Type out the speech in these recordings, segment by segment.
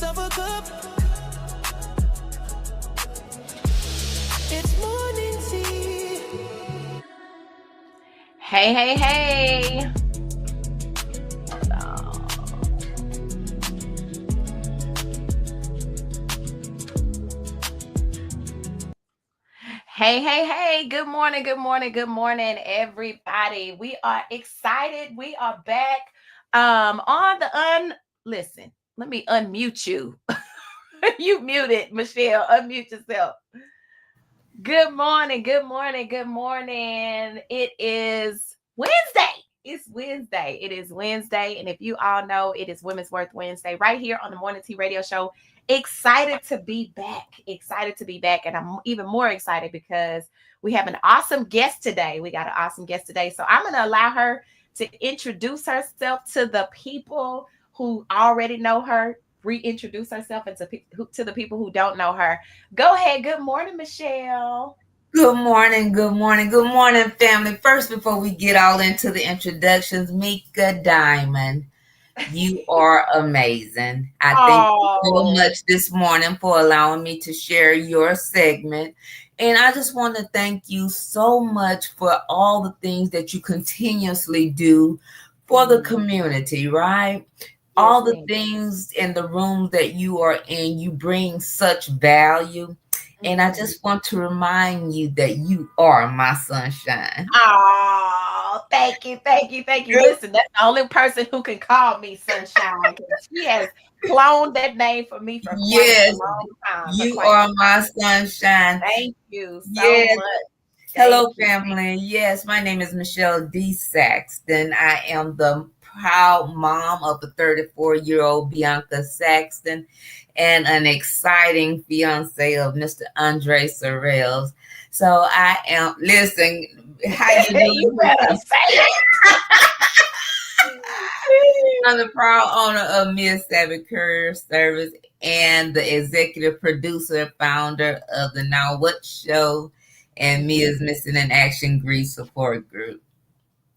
of a cup. It's morning tea. Hey, hey, hey. Hold on. Hey, hey, hey. Good morning, good morning, good morning, everybody. We are excited. We are back on the listen, let me unmute you. You muted, Michelle. Unmute yourself. Good morning, good morning, good morning. It is Wednesday. It's Wednesday. It is Wednesday. And if you all know, it is Women's Worth Wednesday right here on the Morning Tea Radio Show. Excited to be back. Excited to be back. And I'm even more excited because we have an awesome guest today. We got an awesome guest today. So I'm going to allow her to introduce herself to the people who already know her, reintroduce herself and to the people who don't know her. Go ahead. Good morning, Michelle. Good morning, good morning, good morning, family. First, before we get all into the introductions, Mika Diamond, you are amazing. I thank you so much this morning for allowing me to share your segment. And I just want to thank you so much for all the things that you continuously do for the community, right? All the things in the rooms that you are in, you bring such value. And I just want to remind you that you are my sunshine. Oh, thank you, thank you, thank you. Listen, that's the only person who can call me sunshine. She has cloned that name for me for quite a long time. You are my sunshine. Thank you so much. Hello, family. Yes, my name is Michelle D. Saxton. I am the proud mom of a 34-year-old Bianca Saxton and an exciting fiance of Mr. Andre Sorrells. So I am, listen, how you doing? You better say it. I'm the proud owner of Ms. Savvy Courier Service and the executive producer and founder of the Now What Show and Mia's Missing in Action Grief Support Group.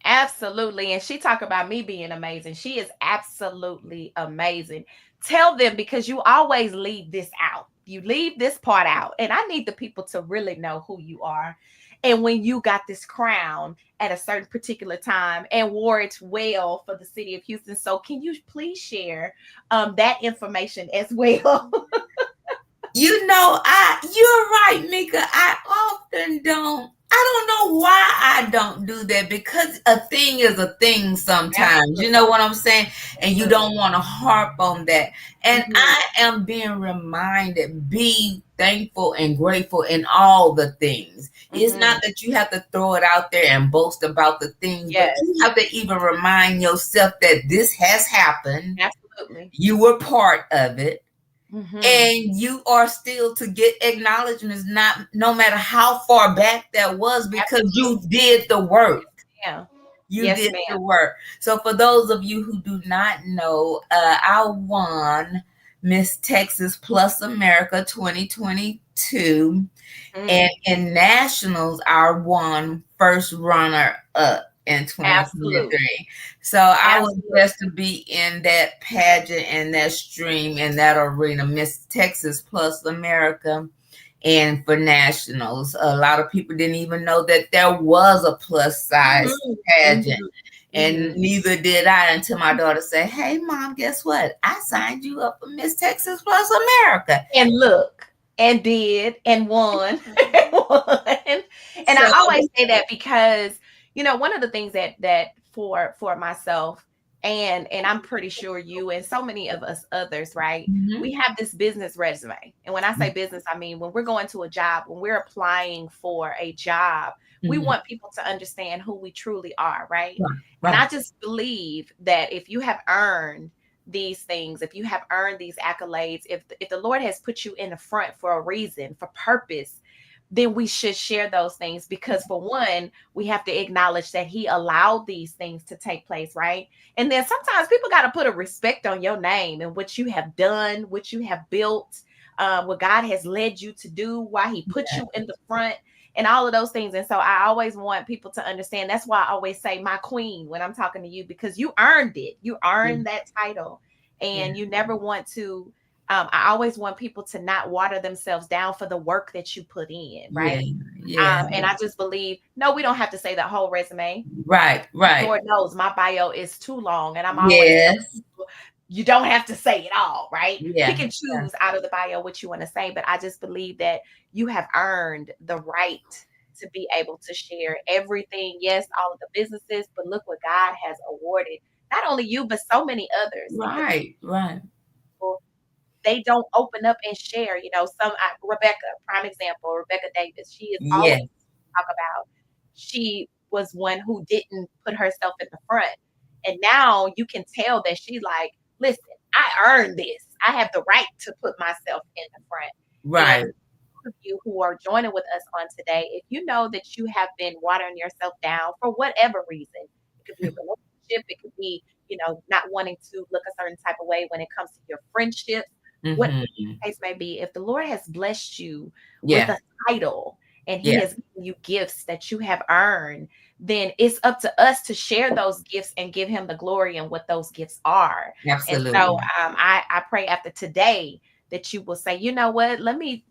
Absolutely. And she talked about me being amazing. She is absolutely amazing. Tell them, because you always leave this out. You leave this part out. And I need the people to really know who you are. And when you got this crown at a certain particular time and wore it well for the city of Houston. So can you please share that information as well? You know, you're right, Mika. I don't know why I don't do that, because a thing is a thing sometimes. Absolutely. You know what I'm saying? And you don't want to harp on that. And I am being reminded, be thankful and grateful in all the things. It's not that you have to throw it out there and boast about the things, but you have to even remind yourself that this has happened. Absolutely. You were part of it. And you are still to get acknowledgments, no matter how far back that was, because you did the work. Yeah. You did the work. So for those of you who do not know, I won Miss Texas Plus America 2022. And in nationals, I won first runner up in 2023. So I was blessed to be in that pageant and that stream in that arena, Miss Texas Plus America. And for nationals, a lot of people didn't even know that there was a plus size pageant. And neither did I until my daughter said, "Hey, Mom, guess what? I signed you up for Miss Texas Plus America." And look, and did, and won. And I always say that because, you know, one of the things that for myself, and I'm pretty sure you and so many of us others, right? We have this business resume. And when I say business, I mean, when we're going to a job, when we're applying for a job, we want people to understand who we truly are, right? And I just believe that if you have earned these things, if you have earned these accolades, if the Lord has put you in the front for a reason, for purpose, then we should share those things, because for one, we have to acknowledge that he allowed these things to take place, right? And then sometimes people got to put a respect on your name and what you have done, what you have built, what God has led you to do, why he put you in the front, and all of those things. And so I always want people to understand. That's why I always say my queen when I'm talking to you, because you earned it. You earned that title, and you never want to I always want people to not water themselves down for the work that you put in, Yeah. right? Yeah. And I just believe, no, we don't have to say the whole resume. Right. Right. Lord knows my bio is too long, and I'm always telling Yes. people, you don't have to say it all, right? Yeah. Pick and choose out of the bio what you want to say, but I just believe that you have earned the right to be able to share everything. Yes, all of the businesses, but look what God has awarded not only you, but so many others, because Right. Right. people, they don't open up and share. Rebecca, prime example, Rebecca Davis, she is always Yes. talk about she was one who didn't put herself in the front. And now you can tell that she's like, listen, I earned this. I have the right to put myself in the front. Right. And of you who are joining with us on today, if you know that you have been watering yourself down for whatever reason, it could be a relationship, it could be, not wanting to look a certain type of way when it comes to your friendships, whatever the Mm-hmm. case may be, if the Lord has blessed you with Yeah. a title and he Yeah. has given you gifts that you have earned, then it's up to us to share those gifts and give him the glory and what those gifts are. And so Absolutely. I pray after today that you will say, you know what, let me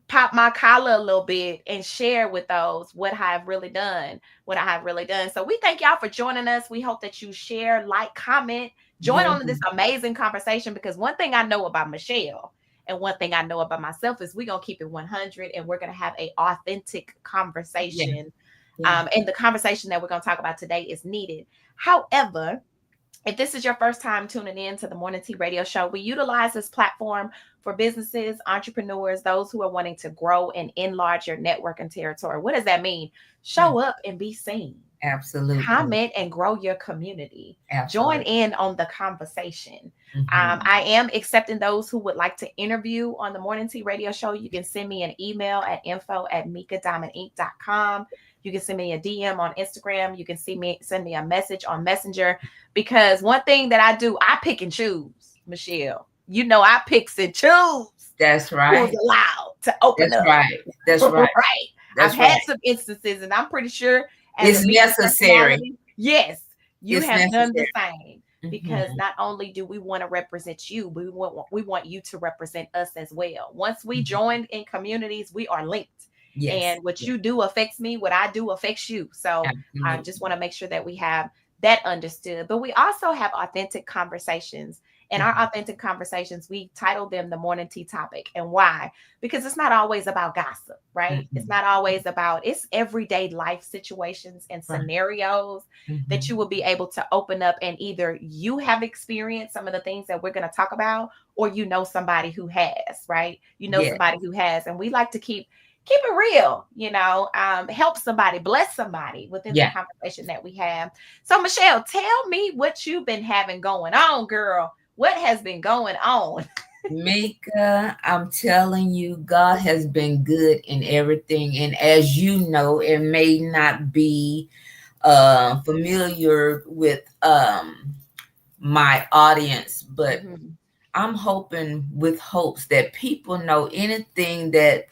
pop my collar a little bit and share with those what I've really done, what I have really done. So we thank y'all for joining us. We hope that you share, like, comment, join on this Mhm. amazing conversation, because one thing I know about Michelle and one thing I know about myself is we're going to keep it 100 and we're going to have a authentic conversation. Yeah. And the conversation that we're going to talk about today is needed. However, if this is your first time tuning in to the Morning Tea Radio Show, we utilize this platform for businesses, entrepreneurs, those who are wanting to grow and enlarge your network and territory. What does that mean? Show up and be seen. Absolutely. Comment and grow your community. Join Absolutely. in on the conversation. Mhm. I am accepting those who would like to interview on the Morning Tea Radio Show. You can send me an email at info@mikadiamondinc.com. You can send me a DM on Instagram. You can send me a message on Messenger, because one thing that I do, I pick and choose, Michelle. I picks and choose That's who's right. allowed to open That's up. right. That's right. Right. I've That's had right. some instances, and I'm pretty sure as It's a leading necessary. personality, yes, you It's have done the necessary. same. Because Mhm. not only do we want to represent you, we want you to represent us as well. Once we Mhm. join in communities, we are linked. Yes. And what you do affects me, what I do affects you. So I Absolutely. just want to make sure that we have that understood. But we also have authentic conversations. And our Mhm. authentic conversations, we titled them the Morning Tea Topic. And why? Because it's not always about gossip, right? It's Mhm. not always about, it's everyday life situations and Right. scenarios that you Mhm. will be able to open up, and either you have experienced some of the things that we're going to talk about, or somebody who has, right? Yeah. Somebody who has. And we like to keep it real, help somebody, bless somebody within the Yeah. conversation that we have. So Michelle, tell me what you've been having going on, girl. What has been going on? Mika, I'm telling you, God has been good in everything. And as you know, it may not be familiar with my audience, but Mhm. I'm hoping with hopes that people know anything that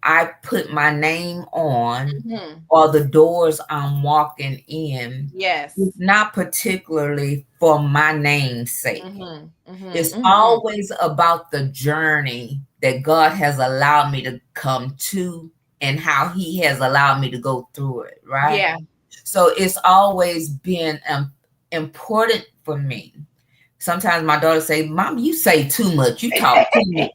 I put my name on Mhm. or the doors I'm walking in Yes. is not particularly for my name's sake. Mhm. Mhm. It's Mhm. always about the journey that God has allowed me to come to and how He has allowed me to go through it, right? Yeah. So it's always been important for me. Sometimes my daughter say, "Mom, you say too much. You talk too much.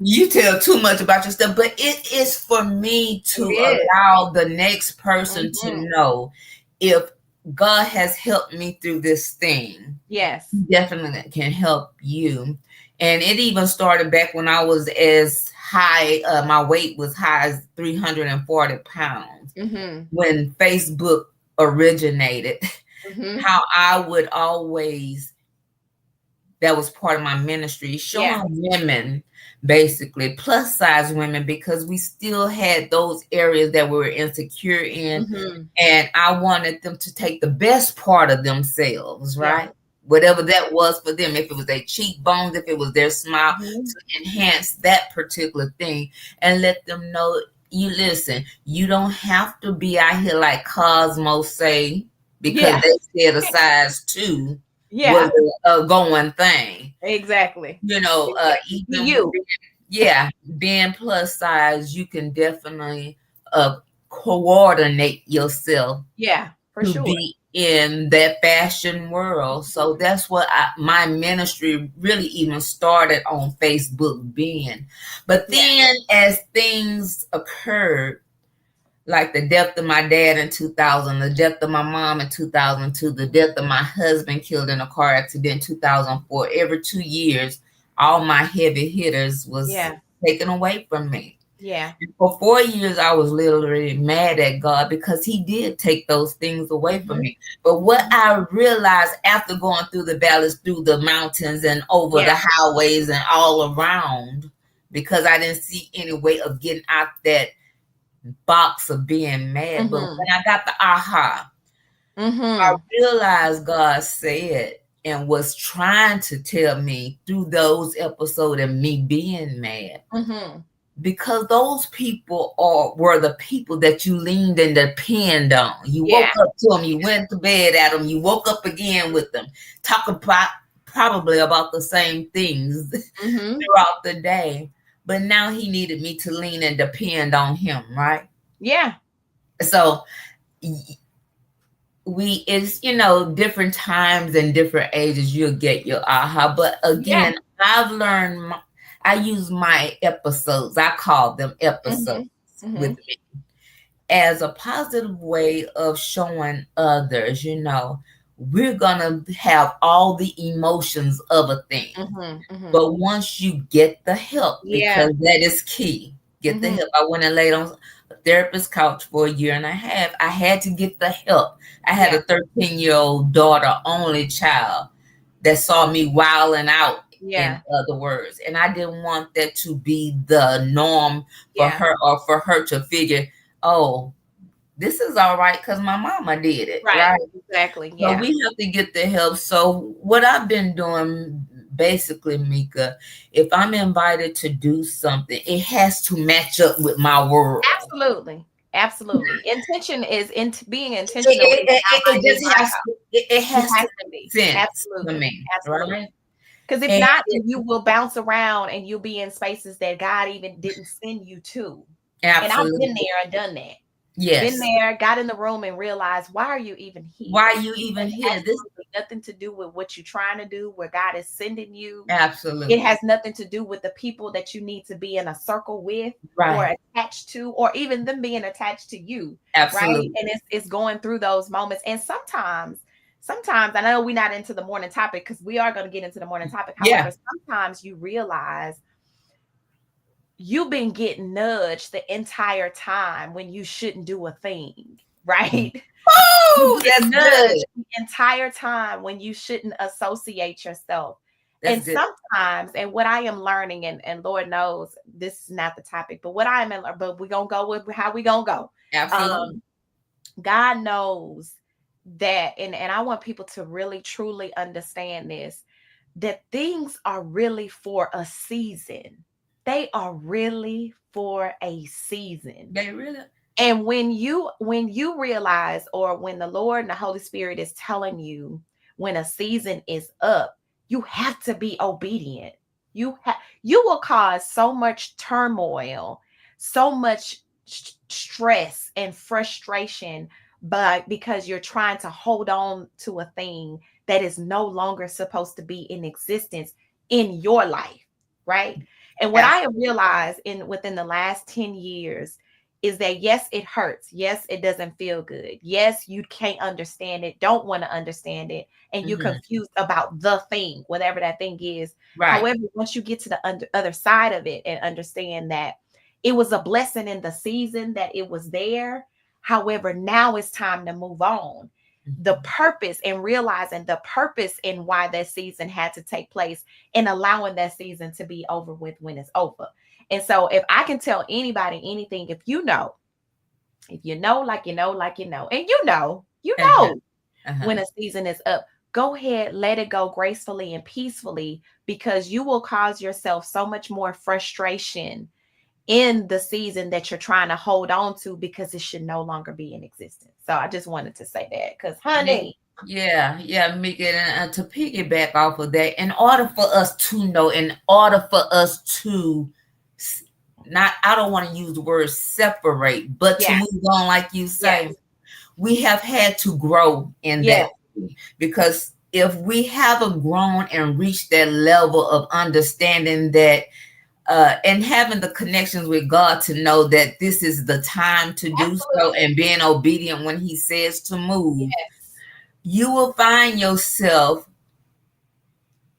You tell too much about your stuff." But it is for me to It is. allow the next person to Mhm. know, if God has helped me through this thing, Yes. He definitely can help you. And it even started back when I was as high, my weight was high as 340 pounds Mhm. when Facebook originated. Mhm. How I would always, that was part of my ministry, showing Yeah. women, basically plus size women, because we still had those areas that we were insecure in. Mhm. And I wanted them to take the best part of themselves, Yeah. right? Whatever that was for them, if it was their cheekbones, if it was their smile, Mhm. to enhance that particular thing and let them know, you listen, you don't have to be out here like Cosmo say, because Yeah. they said a size 2 was Yeah. a going thing. Exactly. You know, Exactly. Be even with you. being plus size, you can definitely coordinate yourself Yeah, for to sure. be in that fashion world. So that's what my ministry really even started on Facebook being. But Yeah. then as things occurred, like the death of my dad in 2000, the death of my mom in 2002, the death of my husband killed in a car accident in 2004, every 2 years, all my heavy hitters was Yeah. taken away from me. Yeah. For 4 years, I was literally mad at God because He did take those things away from Mhm. me. But what I realized after going through the valleys, through the mountains, and over Yeah. the highways and all around, because I didn't see any way of getting out that box of being mad. But Mhm. when I got the aha, I Mhm. realized God said and was trying to tell me through those episodes of me being mad, Mhm. because those people were the people that you leaned and depend on. You woke Yeah. up to them, you went to bed at them, you woke up again with them, talking probably about the same things Mhm. throughout the day. But now He needed me to lean and depend on Him, right? Yeah. So it's different times and different ages you'll get your aha. But Yeah. again, I've learned, I use my episodes, I call them episodes Mhm. with Mhm. me, as a positive way of showing others, we're gonna have all the emotions of a thing. Mhm. Mhm. But once you get the help, Yeah. because that is key, get the Mhm. help. I went and laid on a therapist couch for a year and a half. I had to get the help. I had Yeah. a 13-year-old daughter, only child, that saw me wilding out, in Yeah. other words. And I didn't want that to be the norm for Yeah. her, or for her to figure, oh, this is all right because my mama did it, Right. right? Exactly. So Yeah. we have to get the help. So what I've been doing basically, Mika, if I'm invited to do something, it has to match up with my world. Absolutely. Absolutely. Intention is being intentional It, is it, not it, it my just has desire. to, it It has has to to be. make sense to Absolutely. me, Absolutely. right? Because if And not, then you will bounce around and you'll be in spaces that God even didn't send you to. And I've been absolutely, there and done that. Been yes. there, got in the room and realized, why are you even Why here? you It even has here? This absolutely nothing to do with what you're trying to do, where God is sending you. It absolutely has nothing to do with the people that you need to be in a circle with or right. attached to, or even them being attached to you, right? Absolutely. And it's going through those moments. And sometimes I know we're not into the morning topic because we are going to get into the morning topic. Yeah. However, sometimes you realize you've been getting nudged the entire time when you shouldn't do a thing, right? You Oh, get that's good. nudged the entire time when you shouldn't associate yourself. That's And good. sometimes, and what I am learning, and Lord knows this is not the topic, but what I am, but we're gonna go with how we gonna go. Absolutely. God knows that, and I want people to really truly understand this, that things are really for a season. They are really for a season. They really. And when you realize, or when the Lord and the Holy Spirit is telling you when a season is up, you have to be obedient. You will cause so much turmoil, so much stress and frustration, but because you're trying to hold on to a thing that is no longer supposed to be in existence in your life, right? And what I have Absolutely. realized in within the last 10 years is that yes, it hurts. Yes, it doesn't feel good. Yes, you can't understand it, don't want to understand it, and you're Mhm. confused about the thing, whatever that thing is. Right. However, once you get to the other side of it and understand that it was a blessing in the season that it was there. However, now it's time to move on. The Mhm. purpose, and realizing the purpose in why that season had to take place, and allowing that season to be over with when it's over. And so, if I can tell anybody anything, if you know, like you know, like you know, and you Uh-huh. know Uh-huh. when a season is up, go ahead, let it go gracefully and peacefully, because you will cause yourself so much more frustration in the season that you're trying to hold on to, because it should no longer be in existence. So I just wanted to say that, because, Me, honey. Yeah, Mika, and to piggyback off of that, in order for us to know, in order for us to not, I don't want to use the word separate, but to Yeah. move on, like you say, Yes. we have had to grow in Yes. that, because if we haven't grown and reached that level of understanding that, and having the connections with God to know that this is the time to do so, Absolutely. and being obedient when He says to move, Yes. you will find yourself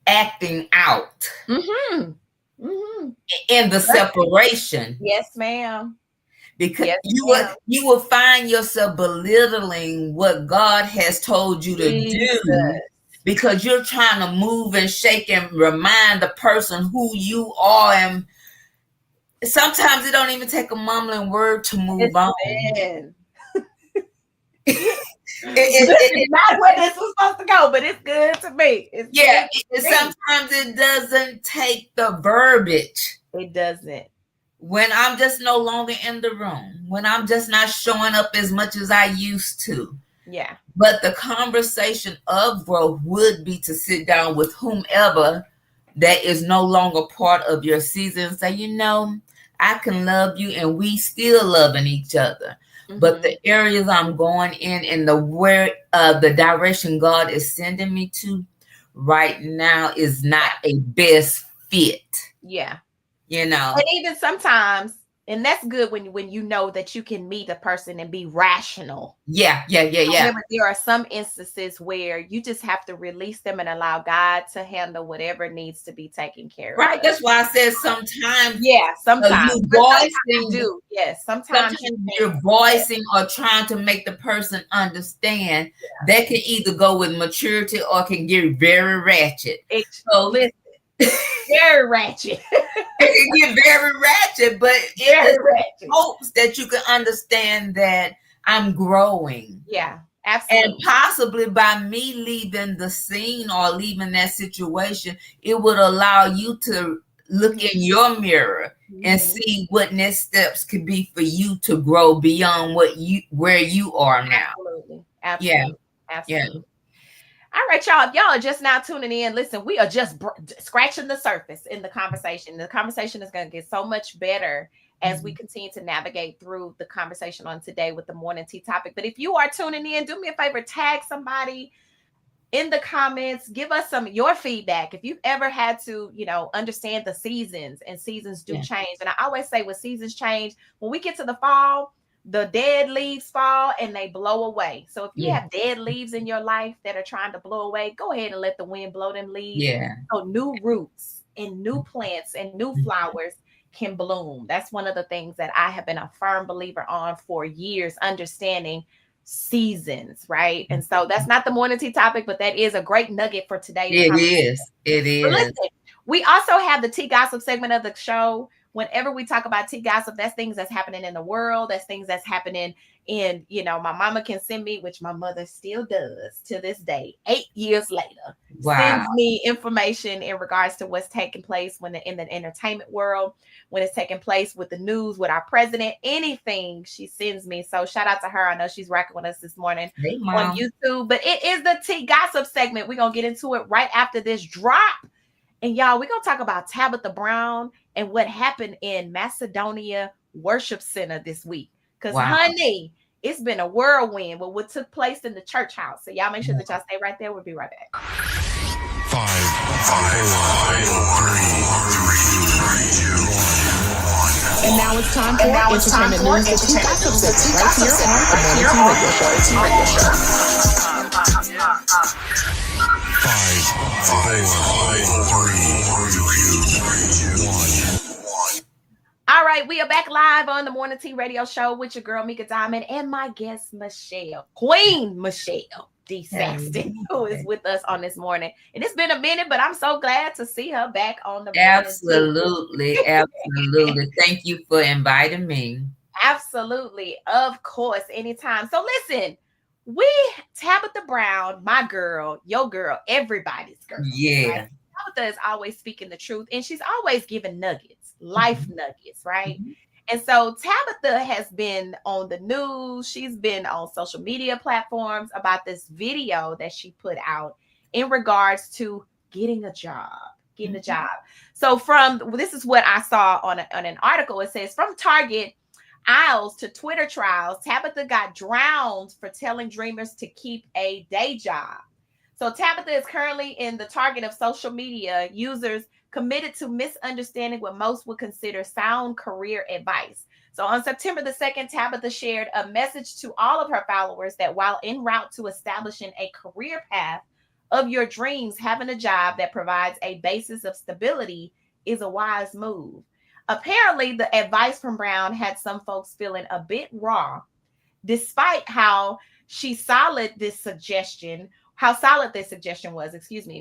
acting out Mm-hmm. Mm-hmm. in the separation, Yes, ma'am. because Yes, you ma'am. will find yourself belittling what God has told you to Jesus. do, because you're trying to move and shake and remind the person who you are. And sometimes it don't even take a mumbling word to move on. Listen. It, This is not where this was supposed to go, but it's good to me. It's yeah, good to me. sometimes it doesn't take the verbiage. It doesn't. When I'm just no longer in the room, when I'm just not showing up as much as I used to. Yeah. But the conversation of growth would be to sit down with whomever that is no longer part of your season and say, I can love you, and we still loving each other. Mm-hmm. But the areas I'm going in and the direction God is sending me to right now is not a best fit. Yeah. And even sometimes, and that's good when you know that you can meet a person and be rational. Yeah. However, there are some instances where you just have to release them and allow God to handle whatever needs to be taken care of. Right. That's why I said sometimes. Yeah, sometimes. You voicing, do. Yes, sometimes you're voicing or trying to make the person understand. That can either go with maturity or can get very ratchet. So listen, very ratchet. It can get very ratchet, but it hopes that you can understand that I'm growing. Yeah, absolutely. And possibly by me leaving the scene or leaving that situation, it would allow you to look in your mirror and see what next steps could be for you to grow beyond where you are now. Absolutely. Absolutely. All right, y'all. If y'all are just now tuning in, listen, we are just scratching the surface in the conversation. The conversation is going to get so much better as we continue to navigate through the conversation on today with the morning tea topic. But if you are tuning in, do me a favor, tag somebody in the comments, give us your feedback. If you've ever had to, understand the seasons, and seasons do change. And I always say when seasons change, when we get to the fall, the dead leaves fall and they blow away. So if you have dead leaves in your life that are trying to blow away, go ahead and let the wind blow them leaves. So new roots and new plants and new flowers can bloom. That's one of the things that I have been a firm believer on for years, understanding seasons, right? And so that's not the morning tea topic, but that is a great nugget for today. It is. Listen, we also have the tea gossip segment of the show. Whenever we talk about tea gossip, that's things that's happening in the world. That's things that's happening in, my mama can send me, which my mother still does to this day, 8 years later, sends me information in regards to what's taking place in the entertainment world, when it's taking place with the news, with our president, anything she sends me. So shout out to her. I know she's rocking with us this morning on YouTube, but it is the tea gossip segment. We're going to get into it right after this drop. And y'all, we're going to talk about Tabitha Brown and what happened in Macedonia Worship Center this week. Because, honey, it's been a whirlwind with what took place in the church house. So y'all make sure that y'all stay right there. We'll be right back. 5, 4, 3, 2, 1. And now it's time for entertainment news with tea gossip segment right here on the Tea Radio Show. 5, 4, 3, 2, 1. All right, we are back live on the Morning Tea Radio Show with your girl Mika Diamond and my guest Michelle, Queen Michelle D. Saxton, who is with us on this morning. And it's been a minute, but I'm so glad to see her back on the Absolutely. Thank you for inviting me. Absolutely. Of course, anytime. So listen, Tabitha Brown, my girl, your girl, everybody's girl. Yeah. Right? Tabitha is always speaking the truth, and she's always giving nuggets, life nuggets, right? And so Tabitha has been on the news. She's been on social media platforms about this video that she put out in regards to getting a job. Getting a job. So this is what I saw on an article. It says from Target aisles to Twitter trials, Tabitha got drowned for telling dreamers to keep a day job. So Tabitha is currently in the target of social media users committed to misunderstanding what most would consider sound career advice. So on September the 2nd, Tabitha shared a message to all of her followers that while en route to establishing a career path of your dreams, having a job that provides a basis of stability is a wise move. Apparently, the advice from Brown had some folks feeling a bit raw, despite how solid this suggestion was,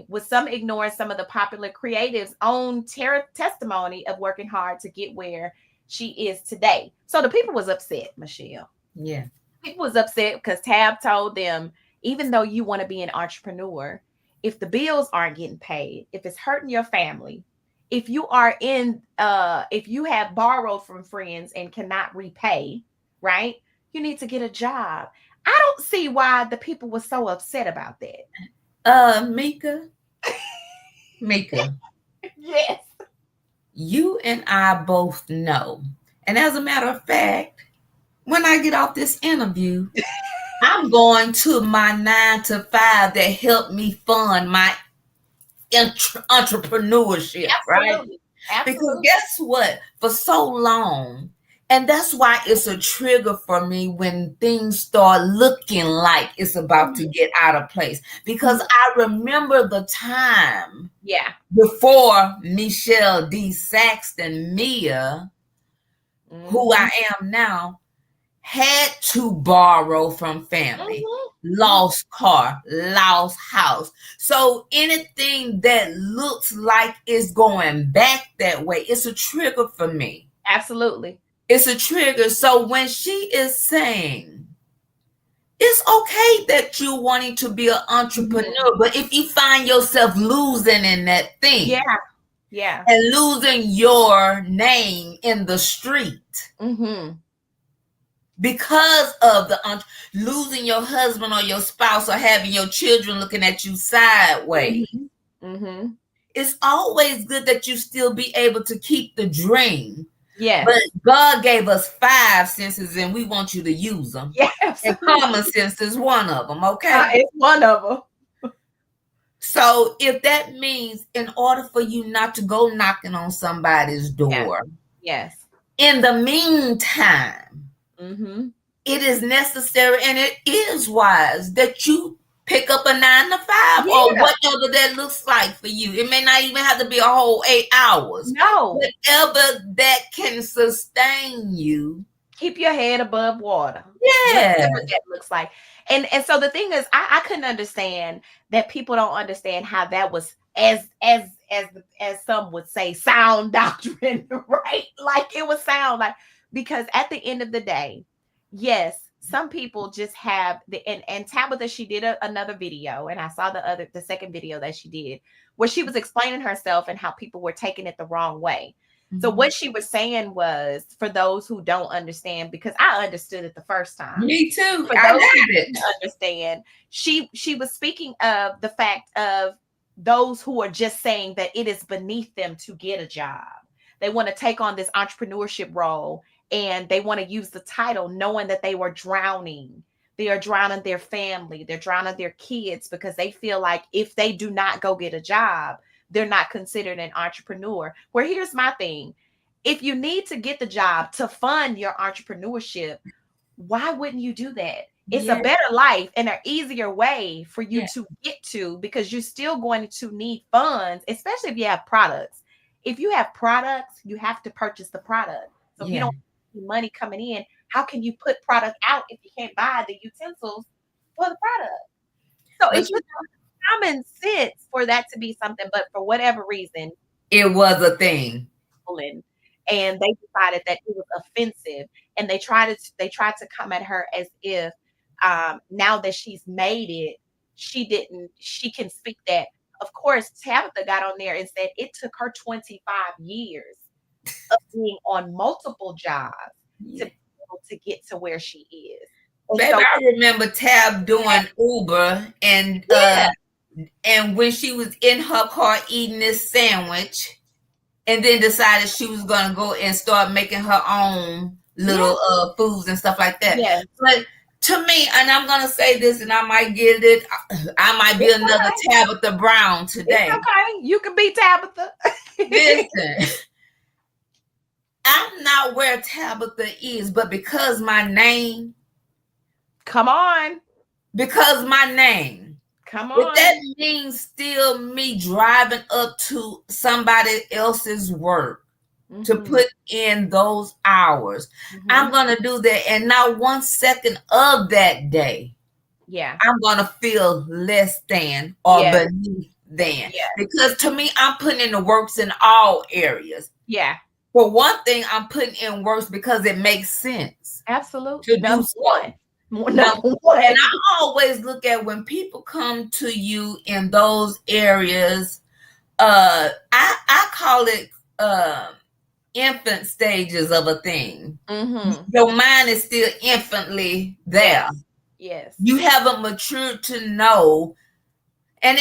with some ignoring some of the popular creatives' own testimony of working hard to get where she is today. So the people was upset, Michelle. Yeah. People was upset because Tab told them, even though you want to be an entrepreneur, if the bills aren't getting paid, if it's hurting your family, if you have borrowed from friends and cannot repay, right? You need to get a job. I don't see why the people were so upset about that. Mika. Yes. You and I both know. And as a matter of fact, when I get off this interview, I'm going to my 9-to-5 that helped me fund my entrepreneurship, right? Absolutely. Because guess what? For so long, and that's why it's a trigger for me when things start looking like it's about to get out of place. Because I remember the time before Michelle D. Saxton, Mia, who I am now, had to borrow from family, lost car, lost house. So anything that looks like it's going back that way, it's a trigger for me. Absolutely. It's a trigger. So when she is saying, it's okay that you're wanting to be an entrepreneur, but if you find yourself losing in that thing, and losing your name in the street, because of losing your husband or your spouse or having your children looking at you sideways, it's always good that you still be able to keep the dream. Yes. But God gave us 5 senses and we want you to use them. Yes. And common sense is one of them, okay? It's one of them. So if that means in order for you not to go knocking on somebody's door, in the meantime, it is necessary and it is wise that you pick up a 9-to-5 or whatever that looks like for you. It may not even have to be a whole 8 hours. No. Whatever that can sustain you. Keep your head above water. Yeah. Whatever that looks like. And so the thing is, I couldn't understand that people don't understand how that was as some would say sound doctrine, right? Like it was sound like, because at the end of the day, yes, some people just have and Tabitha, she did another video, and I saw the second video that she did where she was explaining herself and how people were taking it the wrong way. So what she was saying was, for those who don't understand, because I understood it the first time. Me too. For those who didn't understand, she was speaking of the fact of those who are just saying that it is beneath them to get a job. They want to take on this entrepreneurship role and they want to use the title knowing that they were drowning. They are drowning their family. They're drowning their kids because they feel like if they do not go get a job, they're not considered an entrepreneur. Where here's my thing. If you need to get the job to fund your entrepreneurship, why wouldn't you do that? It's a better life and an easier way for you to get to, because you're still going to need funds, especially if you have products. If you have products, you have to purchase the product. So if you don't have money coming in, how can you put product out if you can't buy the utensils for the product? So it's just common sense for that to be something, but for whatever reason, it was a thing. And they decided that it was offensive, and they tried to come at her as if now that she's made it, she can speak that. Of course, Tabitha got on there and said it took her 25 years of being on multiple jobs Yeah. to be able to get to where she is. And Baby, so, I remember Tab doing Uber, and yeah, and when she was in her car eating this sandwich, and then decided she was gonna go and start making her own little foods and stuff like that. yeah, But to me, and I'm gonna say this, and I might get it, I might be it's another okay. Tabitha Brown It's today. okay. You can be Tabitha. Listen, I'm not where Tabitha is, but because my name, Come on. because my name. Come But on. that means still me driving up to somebody else's work to put in those hours. I'm going to do that. And not 1 second of that day, I'm going to feel less than or beneath than. Because to me, I'm putting in the works in all areas. Yeah. For one thing, I'm putting in works because it makes sense. Absolutely. To do so. Number one. And I always look at when people come to you in those areas, I call it infant stages of a thing. Your mind is still infantly there. Yes. You haven't matured to know, and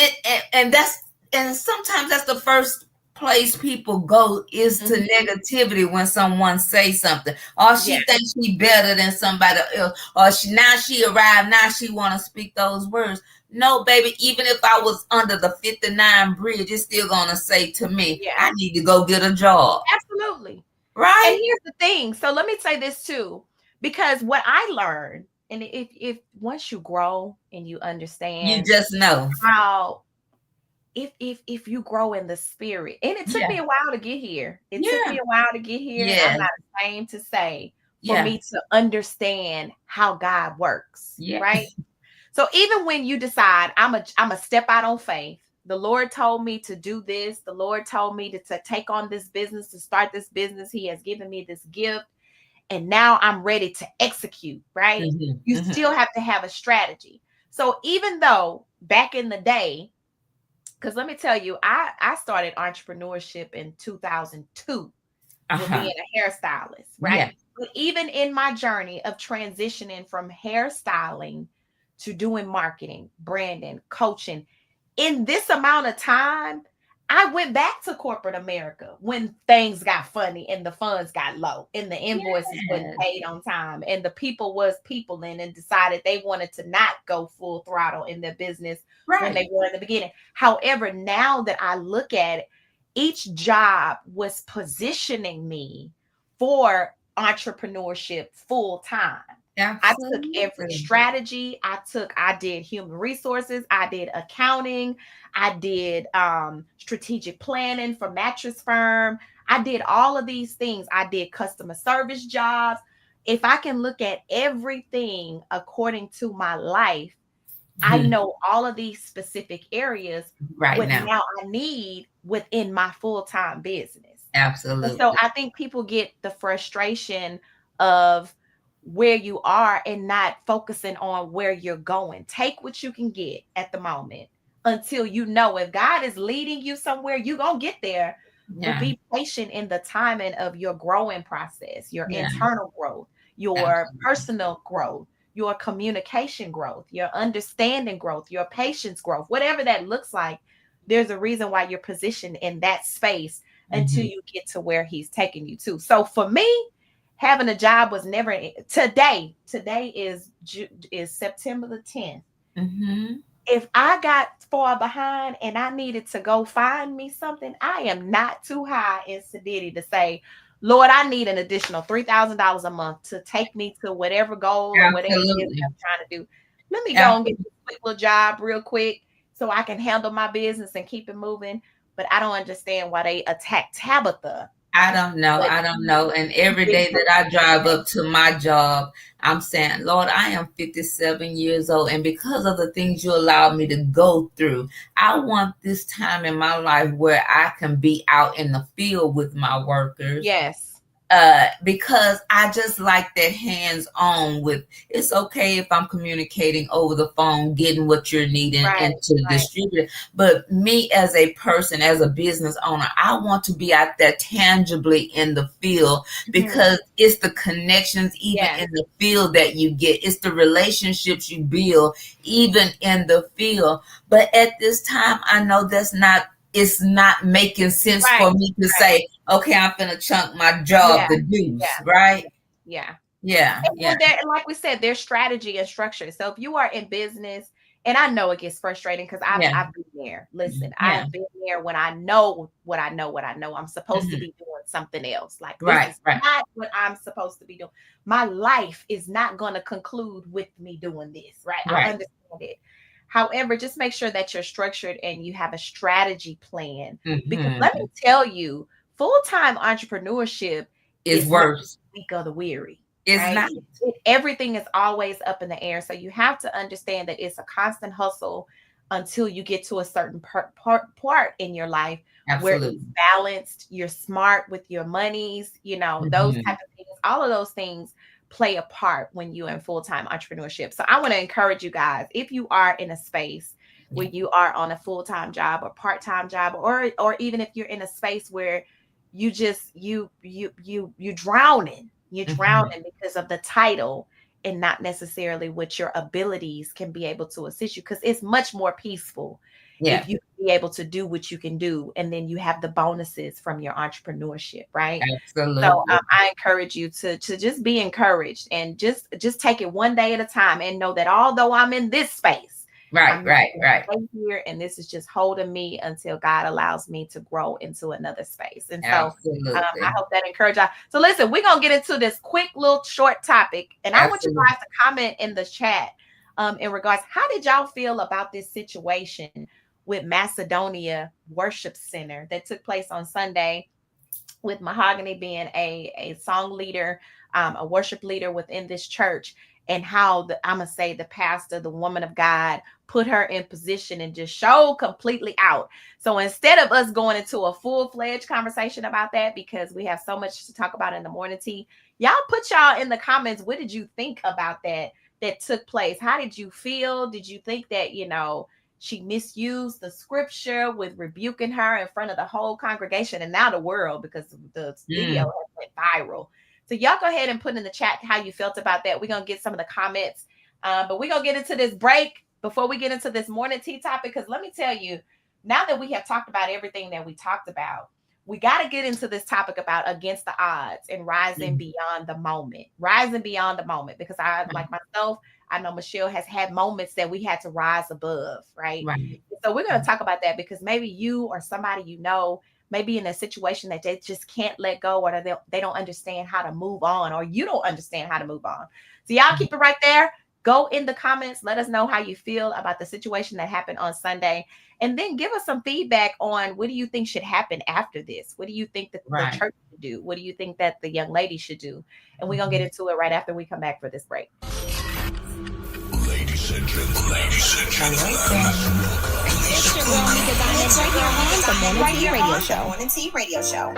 sometimes that's the first place people go is to negativity when someone says something, or she thinks she better than somebody else, or she arrived, now she want to speak those words. No, baby, even if I was under the 59 bridge, it's still gonna say to me, I need to go get a job. Absolutely. Right. And here's the thing. So let me say this too, because what I learned, and if once you grow and you understand, you just know how if you grow in the spirit, and it took me a while to get here. It took me a while to get here. And I'm not ashamed to say for me to understand how God works. Right. So even when you decide I'm a step out on faith, the Lord told me to do this. The Lord told me to take on this business, to start this business. He has given me this gift. And now I'm ready to execute, right? You still have to have a strategy. So even though back in the day, because let me tell you, I started entrepreneurship in 2002 with being a hairstylist, right? But even in my journey of transitioning from hairstyling to doing marketing, branding, coaching, in this amount of time, I went back to corporate America when things got funny and the funds got low and the invoices wasn't paid on time and the people was peopling and decided they wanted to not go full throttle in their business when they were in the beginning. However, now that I look at it, each job was positioning me for entrepreneurship full time. Absolutely. I took every strategy. I did human resources. I did accounting. I did strategic planning for Mattress Firm. I did all of these things. I did customer service jobs. If I can look at everything according to my life, I know all of these specific areas now I need within my full-time business. Absolutely. And so I think people get the frustration of where you are and not focusing on where you're going. Take what you can get at the moment until you know if God is leading you somewhere, you're going to get there. But be patient in the timing of your growing process, your internal growth, your personal growth, your communication growth, your understanding growth, your patience growth, whatever that looks like. There's a reason why you're positioned in that space until you get to where he's taking you to. So for me, having a job was never today. Today is September the 10th. If I got far behind and I needed to go find me something, I am not too high in Sadiddy to say, Lord, I need an additional $3,000 a month to take me to whatever goal or whatever it is I'm trying to do. Let me go and get this quick little job real quick so I can handle my business and keep it moving. But I don't understand why they attack Tabitha. I don't know. And every day that I drive up to my job, I'm saying, Lord, I am 57 years old. And because of the things you allowed me to go through, I want this time in my life where I can be out in the field with my workers. Yes. because I just like that hands-on with, it's okay if I'm communicating over the phone, getting what you're needing and to distribute it. But me as a person, as a business owner, I want to be out there tangibly in the field, because it's the connections even in the field that you get. It's the relationships you build even in the field. But at this time, I know it's not making sense for me to say, okay, I'm finna chunk my job to do, right? Yeah. And like we said, there's strategy and structure. So if you are in business, and I know it gets frustrating because I've been there. Listen, I've been there when I know what I know. I'm supposed to be doing something else. Like, this is not what I'm supposed to be doing. My life is not going to conclude with me doing this, right? I understand it. However, just make sure that you're structured and you have a strategy plan. Because let me tell you, full-time entrepreneurship is worse. Week of the weary. It's not. Everything is always up in the air. So you have to understand that it's a constant hustle until you get to a certain part in your life where it's balanced, you're smart with your monies, those type of things. All of those things play a part when you're in full-time entrepreneurship. So I want to encourage you guys, if you are in a space where you are on a full-time job or part-time job, or even if you're in a space where you just you're drowning because of the title and not necessarily what your abilities can be able to assist you, because it's much more peaceful if you can be able to do what you can do, and then you have the bonuses from your entrepreneurship, right? Absolutely. So I encourage you to just be encouraged and just take it one day at a time, and know that although I'm in this space, right here, and this is just holding me until God allows me to grow into another space. And so I hope that encourages you. So listen, we're gonna get into this quick little short topic, and I want you guys to comment in the chat in regards, how did y'all feel about this situation with Macedonia Worship Center that took place on Sunday, with Mahogany being a song leader, a worship leader within this church, and how I'm going to say the pastor, the woman of God, put her in position and just showed completely out. So instead of us going into a full-fledged conversation about that, because we have so much to talk about in the morning tea, y'all put y'all in the comments, what did you think about that took place? How did you feel? Did you think that, she misused the scripture with rebuking her in front of the whole congregation and now the world, because the video has went viral? So y'all go ahead and put in the chat how you felt about that. We're going to get some of the comments, but we're going to get into this break before we get into this morning tea topic. Because let me tell you, now that we have talked about everything that we talked about, we got to get into this topic about against the odds and rising beyond the moment, because like myself, I know Michelle has had moments that we had to rise above, right? So we're going to talk about that, because maybe you or somebody maybe in a situation that they just can't let go, or they don't understand how to move on, or you don't understand how to move on. So y'all keep it right there. Go in the comments. Let us know how you feel about the situation that happened on Sunday. And then give us some feedback on, what do you think should happen after this? What do you think that the church should do? What do you think that the young lady should do? And we're going to get into it right after we come back for this break. Ladies and gentlemen. It's your girl, Mika Diamond, right here on the Morning Tea Radio Show.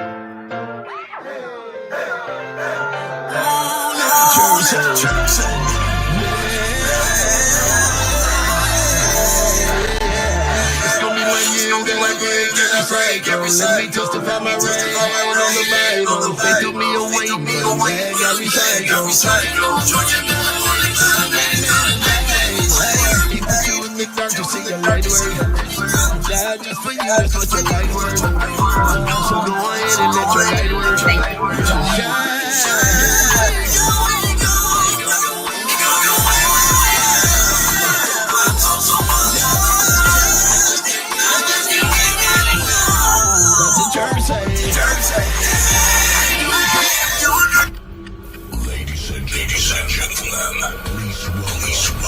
Let me justify my right on the Bible. They took me away, got me psycho. Keep the two in the dark to see your right word. God, just for you, that's what your right word. So go ahead and let your right word shine.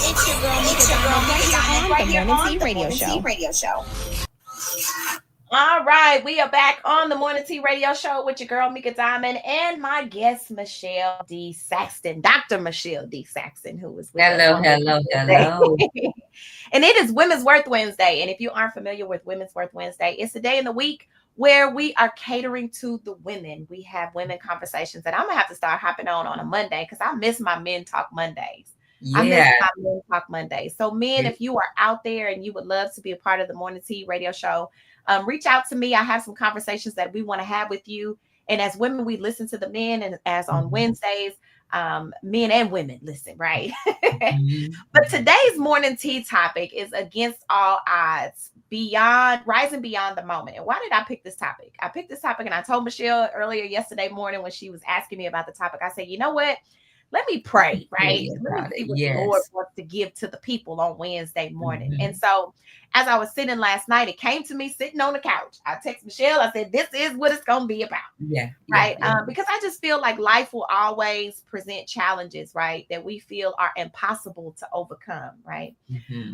It's your girl, Mika Diamond, right here on the Morning Tea Radio Show. All right, we are back on the Morning Tea Radio Show with your girl, Mika Diamond, and my guest, Michelle D. Saxton, Dr. Michelle D. Saxton, who is with hello. And it is Women's Worth Wednesday. And if you aren't familiar with Women's Worth Wednesday, it's a day in the week where we are catering to the women. We have women conversations, and I'm gonna have to start hopping on a Monday because I miss my Men Talk Mondays. I miss Yeah. my Men Talk Mondays. So, men, if you are out there and you would love to be a part of the Morning Tea radio show, reach out to me. I have some conversations that we want to have with you. And as women, we listen to the men, and as on Wednesdays, men and women listen, right? But today's morning tea topic is against all odds, rising beyond the moment. And why did I pick this topic? I picked this topic, and I told Michelle earlier yesterday morning when she was asking me about the topic, I said, you know what? Let me pray, right? Let me see what the Lord wants to give to the people on Wednesday morning. And so as I was sitting last night, it came to me sitting on the couch. I texted Michelle. I said, this is what it's going to be about. Right. Because I just feel like life will always present challenges, right, that we feel are impossible to overcome. Right.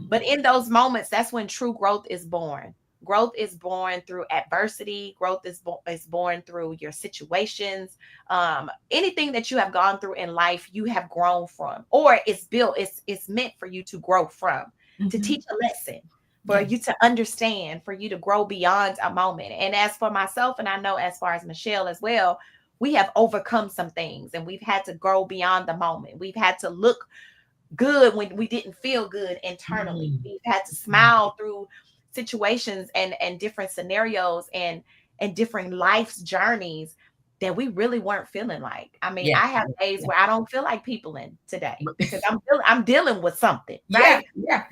But in those moments, that's when true growth is born. Growth is born through adversity. Growth is born through your situations. Anything that you have gone through in life, you have grown from, or it's meant for you to grow from, to teach a lesson, for you to understand, for you to grow beyond a moment. And as for myself, and I know as far as Michelle as well, we have overcome some things, and we've had to grow beyond the moment. We've had to look good when we didn't feel good internally. We've had to smile through situations and different scenarios and different life's journeys that we really weren't feeling like. I mean, I have days where I don't feel like peopling today because I'm dealing with something, right?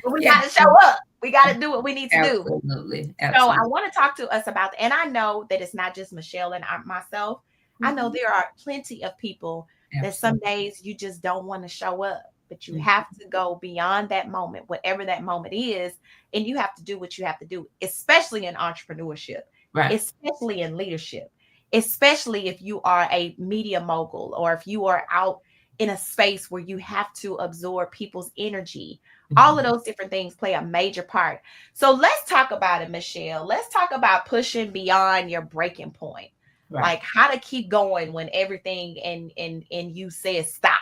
But we got to show up. We got to do what we need to do. Absolutely. So I want to talk to us about that. And I know that it's not just Michelle and myself. I know there are plenty of people that some days you just don't want to show up. But you have to go beyond that moment, whatever that moment is, and you have to do what you have to do, especially in entrepreneurship, especially in leadership, especially if you are a media mogul or if you are out in a space where you have to absorb people's energy. All of those different things play a major part. So let's talk about it, Michelle. Let's talk about pushing beyond your breaking point, like how to keep going when everything in you says stop.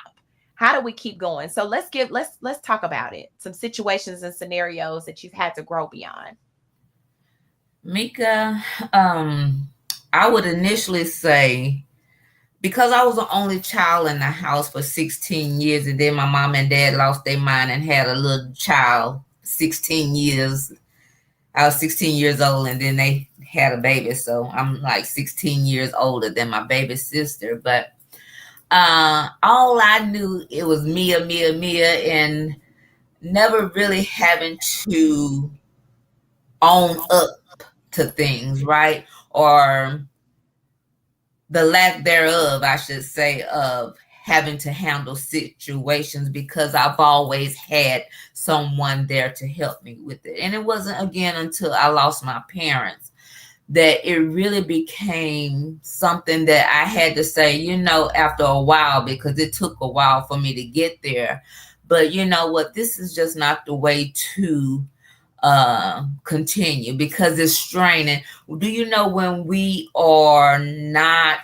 How do we keep going? So let's talk about it. Some situations and scenarios that you've had to grow beyond. Mika, I would initially say, because I was the only child in the house for 16 years, and then my mom and dad lost their mind and had a little child, 16 years. I was 16 years old, and then they had a baby. So I'm like 16 years older than my baby sister. But all I knew, it was Mia, and never really having to own up to things, right? Or the lack thereof, I should say, of having to handle situations, because I've always had someone there to help me with it. And it wasn't, again, until I lost my parents that it really became something that I had to say, you know, after a while, because it took a while for me to get there. But you know what? This is just not the way to continue, because it's straining. Do you know, when we are not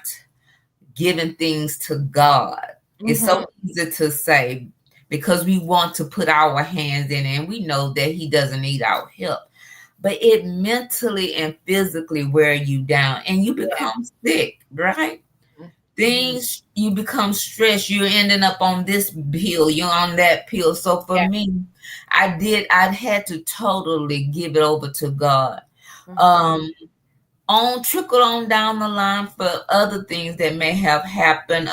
giving things to God, it's so easy to say, because we want to put our hands in it, and we know that He doesn't need our help. But it mentally and physically wear you down, and you become sick, right? Things, you become stressed. You're ending up on this pill, you're on that pill. So for me, I had to totally give it over to God. Trickle on down the line for other things that may have happened,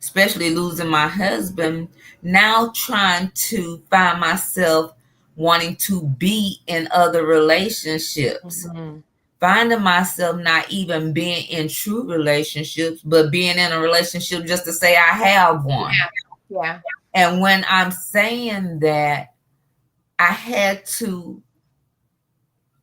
especially losing my husband. Now trying to find myself wanting to be in other relationships, finding myself not even being in true relationships, but being in a relationship just to say I have one. And when I'm saying that, I had to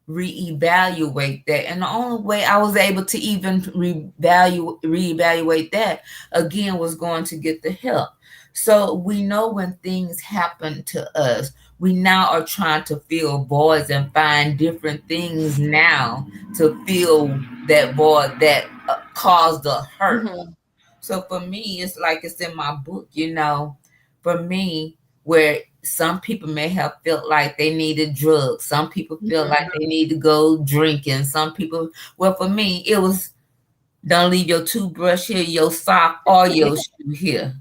reevaluate that. And the only way I was able to even reevaluate that again was going to get the help. So we know when things happen to us, we now are trying to fill voids and find different things now to fill that void that caused the hurt. So for me, it's like it's in my book, you know, for me, where some people may have felt like they needed drugs. Some people feel like they need to go drinking. Some people, well, for me, it was don't leave your toothbrush here, your sock, or your shoe here.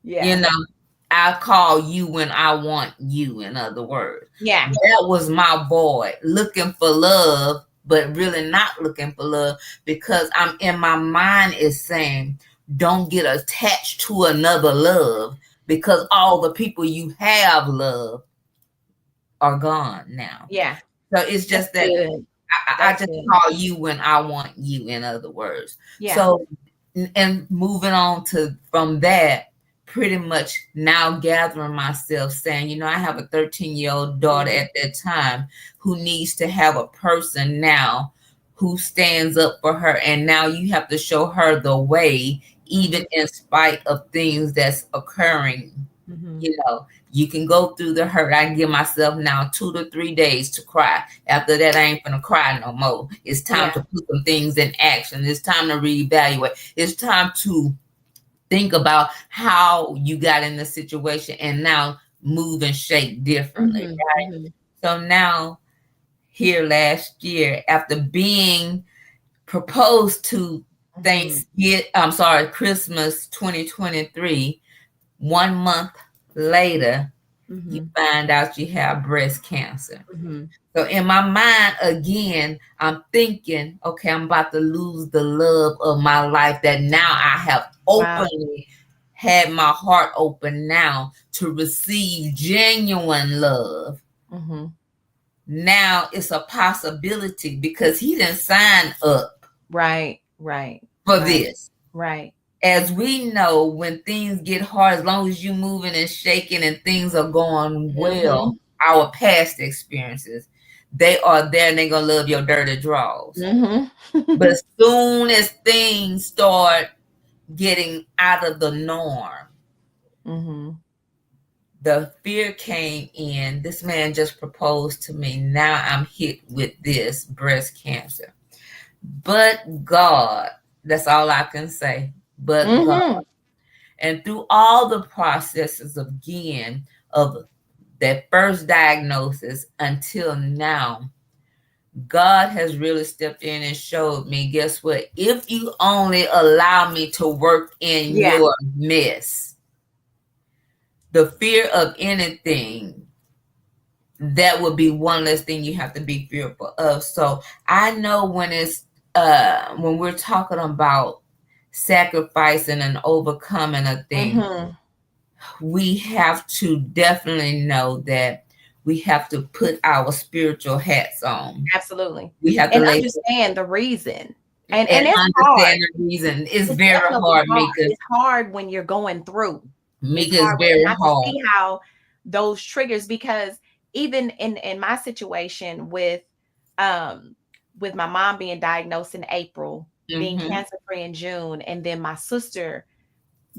Yeah. You know, I call you when I want you, in other words. Yeah. That was my boy looking for love, but really not looking for love, because I'm in my mind is saying, don't get attached to another love, because all the people you have loved are gone now. Yeah. So it's just That's that good. I just call you when I want you, in other words. Yeah. So, and moving on from that, pretty much now gathering myself, saying, you know, I have a 13-year-old daughter at that time who needs to have a person now who stands up for her. And now you have to show her the way, even in spite of things that's occurring. You know, you can go through the hurt. I give myself now 2 to 3 days to cry. After that, I ain't gonna cry no more. It's time to put some things in action. It's time to reevaluate. It's time to think about how you got in the situation and now move and shake differently, right? So now, here last year, after being proposed to Christmas 2023, 1 month later, you find out you have breast cancer. So in my mind, again, I'm thinking, okay, I'm about to lose the love of my life that now I have openly had my heart open now to receive genuine love. Now it's a possibility because he didn't sign up for this. Right. As we know, when things get hard, as long as you're moving and shaking and things are going well, our past experiences, they are there and they're going to love your dirty draws. But as soon as things start getting out of the norm, the fear came in. This man just proposed to me. Now I'm hit with this breast cancer. But God, that's all I can say. But God. And through all the processes again of that first diagnosis until now, God has really stepped in and showed me, guess what? If you only allow me to work in your mess, the fear of anything, that would be one less thing you have to be fearful of. So I know when it's when we're talking about sacrificing and overcoming a thing, we have to definitely know that we have to put our spiritual hats on. Absolutely. We have to understand the reason. And it's understand hard. The reason. It's very hard, Mika. It's hard when you're going through. Mika, it's very hard. To see how those triggers, because even in my situation with my mom being diagnosed in April, being cancer free in June, and then my sister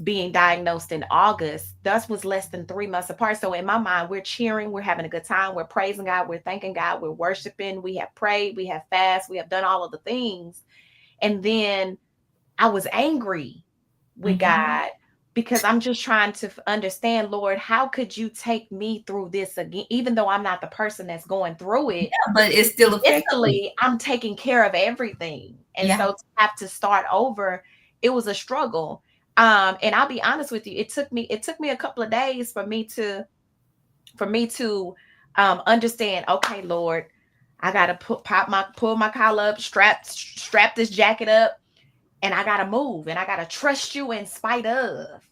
being diagnosed in August, that was less than 3 months apart. So in my mind, we're cheering, we're having a good time, we're praising God, we're thanking God, we're worshiping, we have prayed, we have fasted, we have done all of the things. And then I was angry with God because I'm just trying to understand, Lord, how could you take me through this again, even though I'm not the person that's going through it? Yeah, but it's still mentally, I'm taking care of everything. And so to have to start over, it was a struggle. And I'll be honest with you, it took me a couple of days for me to understand, okay, Lord, I gotta pull my collar up, strap this jacket up, and I gotta move, and I gotta trust you in spite of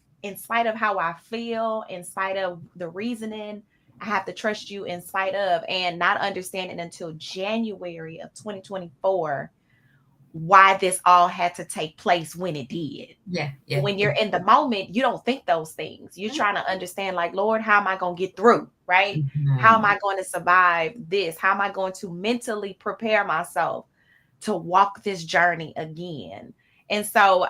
how I feel, in spite of the reasoning. I have to trust you in spite of, and not understanding until January of 2024 why this all had to take place when it did. When you're in the moment, you don't think those things. You're trying to understand, like, Lord, how am I going to get through? Right? How am I going to survive this? How am I going to mentally prepare myself to walk this journey again? And so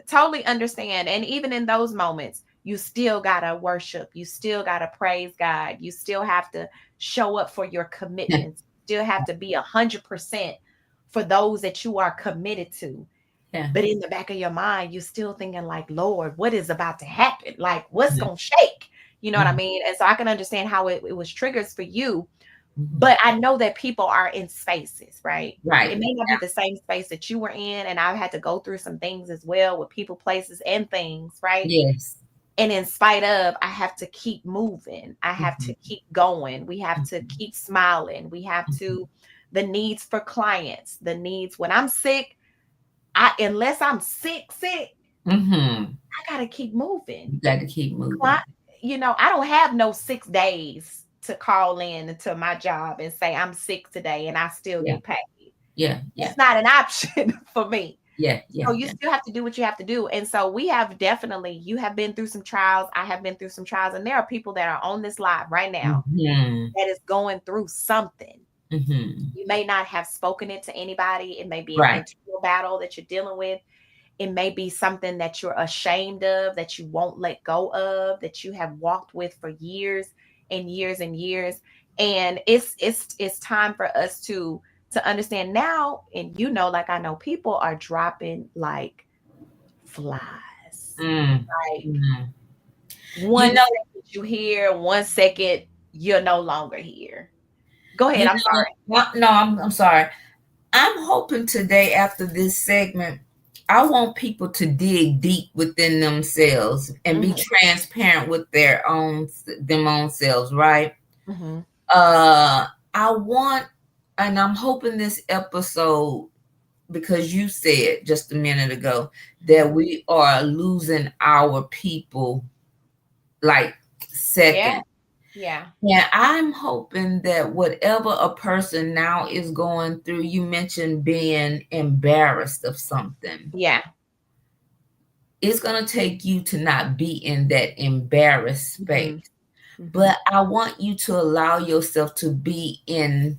totally understand. And even in those moments, you still got to worship. You still got to praise God. You still have to show up for your commitments. You still have to be 100% for those that you are committed to. But in the back of your mind, you're still thinking, like, Lord, what is about to happen? Like, what's going to shake? You know what I mean? And so I can understand how it was triggers for you. Mm-hmm. But I know that people are in spaces, right? Right. It may not be the same space that you were in. And I've had to go through some things as well with people, places, and things, right? Yes. And in spite of, I have to keep moving. I have to keep going. We have to keep smiling. We have to, the needs for clients, the needs when I'm sick, unless I'm sick, I gotta keep moving. You got to keep moving. You know, I don't have no 6 days to call in to my job and say I'm sick today and I still get paid. Yeah. It's not an option for me. Yeah. So you still have to do what you have to do. And so we have definitely, you have been through some trials. I have been through some trials. And there are people that are on this live right now that is going through something. You may not have spoken it to anybody. It may be an internal battle that you're dealing with. It may be something that you're ashamed of, that you won't let go of, that you have walked with for years and years and years. And it's time for us to understand now. And like I know people are dropping like flies. Like one second you hear, 1 second you're no longer here. Go ahead. I'm sorry. No, I'm sorry. I'm hoping today after this segment, I want people to dig deep within themselves and be transparent with their own selves, right? I want, and I'm hoping this episode, because you said just a minute ago that we are losing our people like second. Yeah. Yeah, I'm hoping that whatever a person now is going through, you mentioned being embarrassed of something. Yeah. It's going to take you to not be in that embarrassed space. But I want you to allow yourself to be in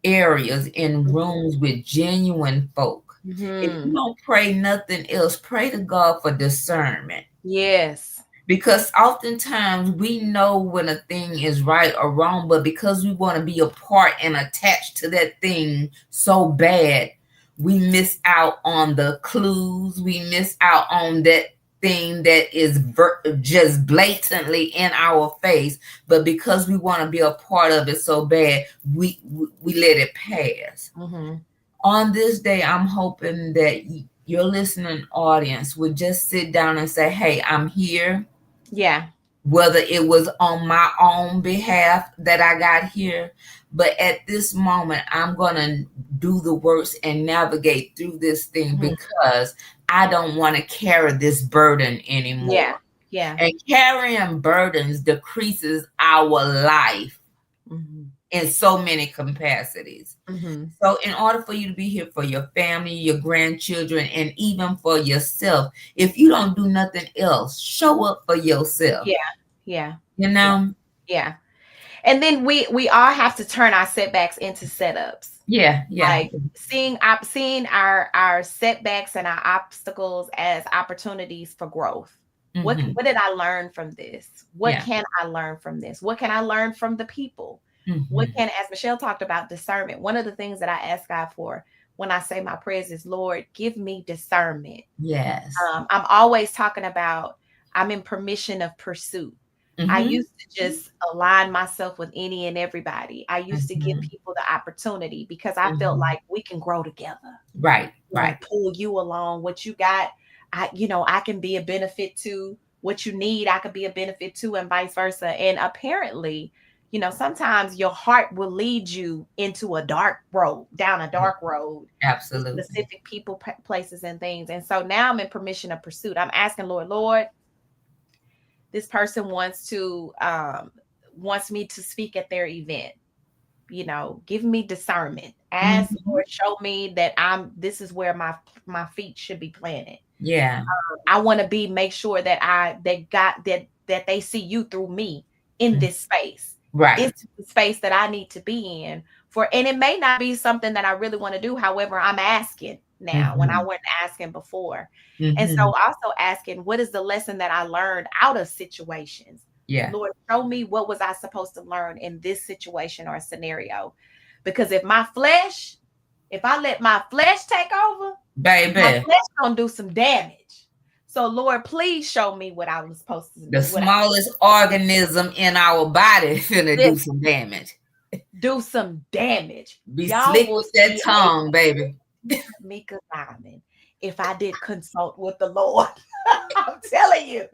areas, in rooms with genuine folk. If you don't pray nothing else, pray to God for discernment. Yes. Because oftentimes we know when a thing is right or wrong, but because we want to be a part and attached to that thing so bad, we miss out on the clues. We miss out on that thing that is just blatantly in our face. But because we want to be a part of it so bad, we let it pass. On this day, I'm hoping that your listening audience would just sit down and say, hey, I'm here. Yeah. Whether it was on my own behalf that I got here, but at this moment, I'm going to do the works and navigate through this thing because I don't want to carry this burden anymore. Yeah. And carrying burdens decreases our life in so many capacities. So in order for you to be here for your family, your grandchildren, and even for yourself, if you don't do nothing else, show up for yourself. Yeah. You know? Yeah. And then we all have to turn our setbacks into setups. Yeah. Like seeing our setbacks and our obstacles as opportunities for growth. What did I learn from this? What can I learn from this? What can I learn from the people? What can, as Michelle talked about, discernment. One of the things that I ask God for when I say my prayers is, Lord, give me discernment. Yes. I'm always talking about, I'm in permission of pursuit. I used to just align myself with any and everybody. I used to give people the opportunity because I felt like we can grow together. Right. Pull you along. What you got, I can be a benefit to. What you need, I could be a benefit to, and vice versa. And apparently, sometimes your heart will lead you into a dark road, down a dark road. Absolutely. Specific people, places, and things. And so now I'm in permission of pursuit. I'm asking, Lord, this person wants me to speak at their event. Give me discernment. Ask Lord, show me that this is where my feet should be planted. Yeah. I want to make sure that that they see you through me in this space. Right. It's the space that I need to be in and it may not be something that I really want to do. However, I'm asking now when I wasn't asking before. And so also asking, what is the lesson that I learned out of situations? Yeah. Lord, show me what was I supposed to learn in this situation or scenario? Because if I let my flesh take over, baby, my flesh gonna do some damage. So Lord, please show me what I was supposed to do. The smallest organism in our body finna do some damage. Do some damage. Be Y'all slick will with that see tongue, baby. Mika Diamond if I did consult with the Lord. I'm telling you,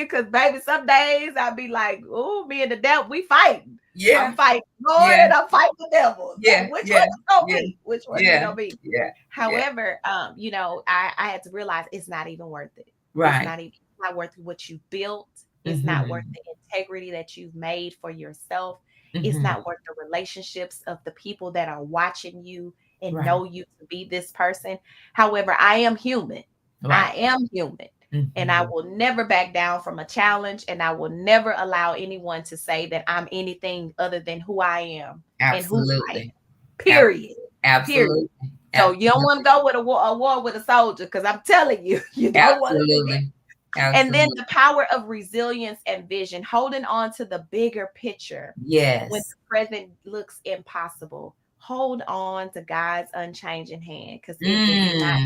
because baby, some days I'll be like, "Oh, me and the devil, we fighting." Yeah, I'm fighting Lord, and I'm fighting the devil. Yeah, Which one is gonna be? Which one is gonna be? Yeah. However, you know, I had to realize it's not even worth it. Right. It's not worth what you built. It's not worth the integrity that you've made for yourself. It's not worth the relationships of the people that are watching you and know you to be this person. However, I am human. I am human. And I will never back down from a challenge, and I will never allow anyone to say that I'm anything other than who I am. Absolutely. And who I am. Period. Absolutely. Period. So you don't want to go with a war with a soldier, because I'm telling you, you don't want to do that. And then the power of resilience and vision, holding on to the bigger picture. Yes. When the present looks impossible, hold on to God's unchanging hand, because it is not.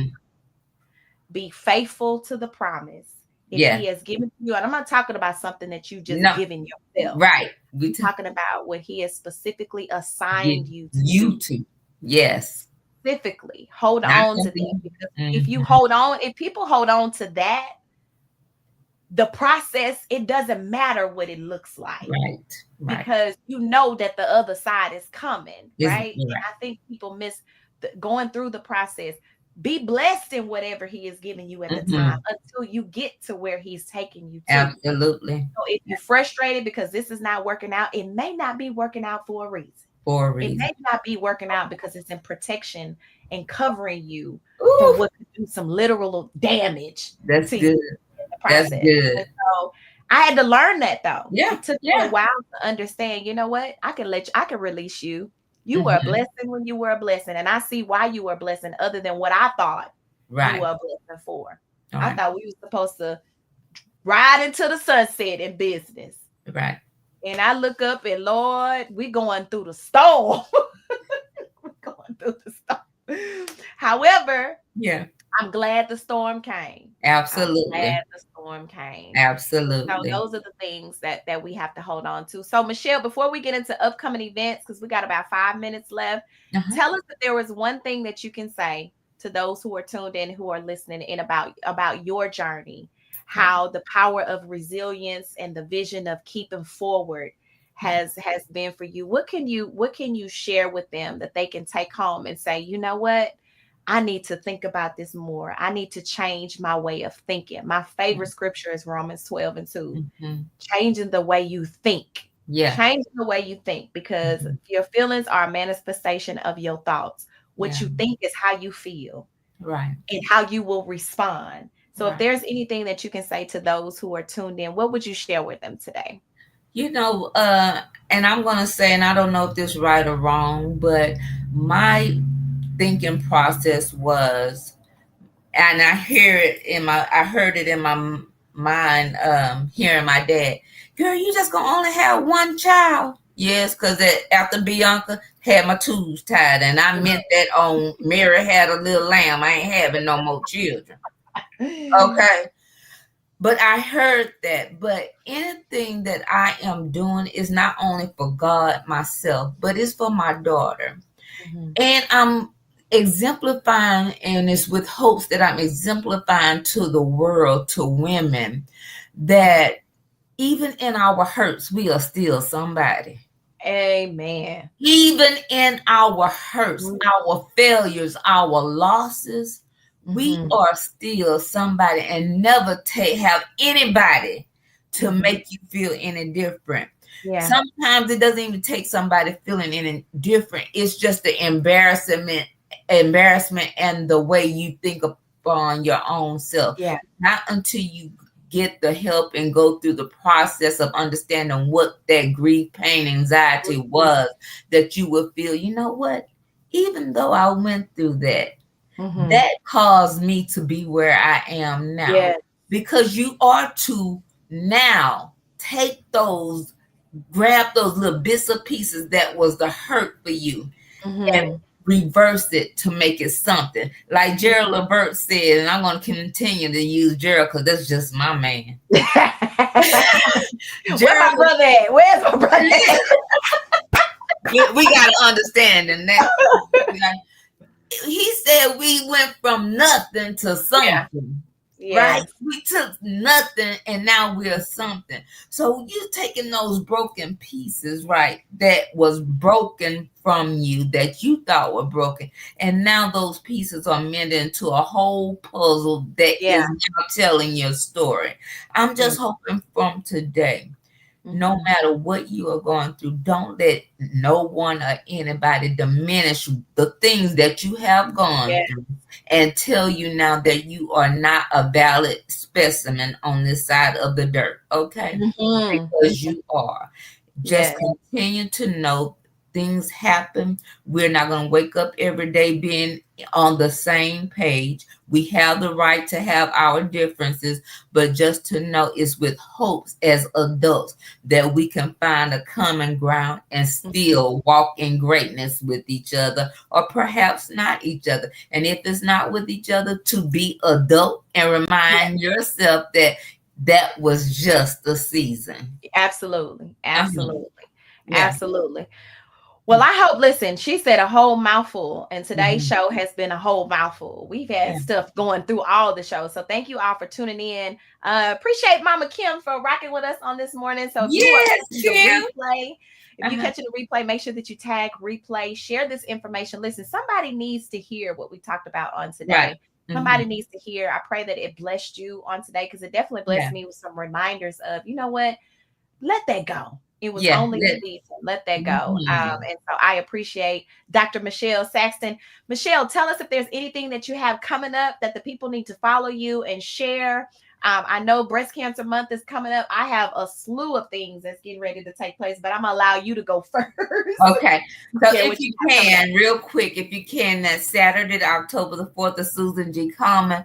Be faithful to the promise. If he has given you, and I'm not talking about something that you just given yourself. Right. We're talking about what he has specifically assigned you to. Yes. Specifically, hold on to that. Because if you hold on, if people hold on to that, the process, it doesn't matter what it looks like. Right. Because you know that the other side is coming. Right. And I think people miss going through the process. Be blessed in whatever he is giving you at the time until you get to where he's taking you to. Absolutely. So if you're frustrated because this is not working out, it may not be working out for a reason. It may not be working out because it's in protection and covering you from what could do some literal damage. That's good. In the process. That's good. And so I had to learn that though. Yeah. It took me a while to understand, you know what? I can release you. You were a blessing when you were a blessing. And I see why you were a blessing other than what I thought you were a blessing for. I thought we were supposed to ride into the sunset in business. Right. And I look up and Lord, we're going through the storm. We're going through the storm. However, I'm glad the storm came. Absolutely. I'm glad the storm came. Absolutely. So those are the things that we have to hold on to. So Michelle, before we get into upcoming events, because we got about 5 minutes left, tell us if there was one thing that you can say to those who are tuned in, who are listening in about your journey, how the power of resilience and the vision of keeping forward has been for you. What can you share with them that they can take home and say, you know what? I need to think about this more. I need to change my way of thinking. My favorite scripture is Romans 12:2. Changing the way you think. Yeah. Changing the way you think, because your feelings are a manifestation of your thoughts. What you think is how you feel. Right. And how you will respond. So if there's anything that you can say to those who are tuned in, what would you share with them today? You know, and I'm going to say, and I don't know if this is right or wrong, but my thinking process was, and I heard it in my mind, hearing my dad, girl, you just gonna only have one child. Yes, because after Bianca had my tubes tied, and I meant that on Mary had a little lamb. I ain't having no more children. Okay. But I heard that. But anything that I am doing is not only for God, myself, but it's for my daughter. And I'm exemplifying, and it's with hopes that I'm exemplifying to the world, to women, that even in our hurts, we are still somebody. Amen. Even in our hurts, our failures, our losses, we are still somebody, and never have anybody to make you feel any different. Yeah. Sometimes it doesn't even take somebody feeling any different. It's just the embarrassment and the way you think upon your own self. Yeah. Not until you get the help and go through the process of understanding what that grief, pain, anxiety was, that you will feel, you know what? Even though I went through that, that caused me to be where I am now. Yeah. Because you are to now grab those little bits of pieces that was the hurt for you, and reverse it to make it something. Like Gerald Levert said, and I'm going to continue to use Gerald because that's just my man. Where my brother at? Where's my brother at? We got to understand and that. He said we went from nothing to something. Yeah. Right? We took nothing and now we're something. So you taking those broken pieces, right? That was broken from you that you thought were broken. And now those pieces are mended into a whole puzzle that is now telling your story. I'm just hoping from today, no matter what you are going through, don't let no one or anybody diminish the things that you have gone through and tell you now that you are not a valid specimen on this side of the dirt, okay? Because you are. Just continue to know things happen. We're not going to wake up every day being on the same page. We have the right to have our differences, but just to know it's with hopes as adults that we can find a common ground and still walk in greatness with each other, or perhaps not each other. And if it's not with each other, to be adult and remind yourself that that was just a season. Absolutely. Absolutely. Well, I hope, listen, she said a whole mouthful, and today's show has been a whole mouthful. We've had stuff going through all the shows. So thank you all for tuning in. Appreciate Mama Kim for rocking with us on this morning. So if you catch the replay, make sure that you tag replay, share this information. Listen, somebody needs to hear what we talked about on today. Right. Somebody needs to hear. I pray that it blessed you on today, because it definitely blessed me with some reminders of, you know what, let that go. It was only a season. Let that go. And so I appreciate Dr. Michelle Saxton. Michelle, tell us if there's anything that you have coming up that the people need to follow you and share. I know Breast Cancer Month is coming up. I have a slew of things that's getting ready to take place, but I'm going to allow you to go first. Okay. So if you can, real quick, if you can, that Saturday, October the 4th, the Susan G. Coleman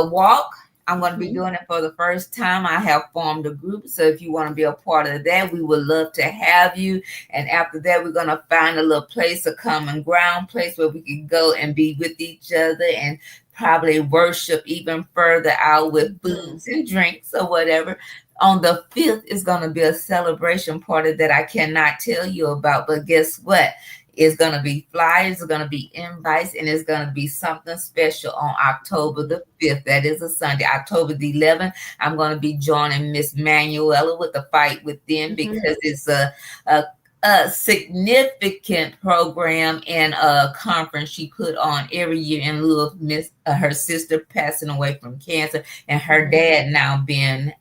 walk. I'm going to be doing it for the first time. I have formed a group. So if you want to be a part of that, we would love to have you. And after that, we're going to find a little place, a common ground place where we can go and be with each other and probably worship even further out with foods and drinks or whatever. On the 5th is going to be a celebration party that I cannot tell you about. But guess what? It's going to be flyers, it's going to be invites, and it's going to be something special on October the 5th. That is a Sunday. October the 11th, I'm going to be joining Miss Manuela with the Fight Within, because it's a significant program and a conference she put on every year in lieu of her sister passing away from cancer and her dad now being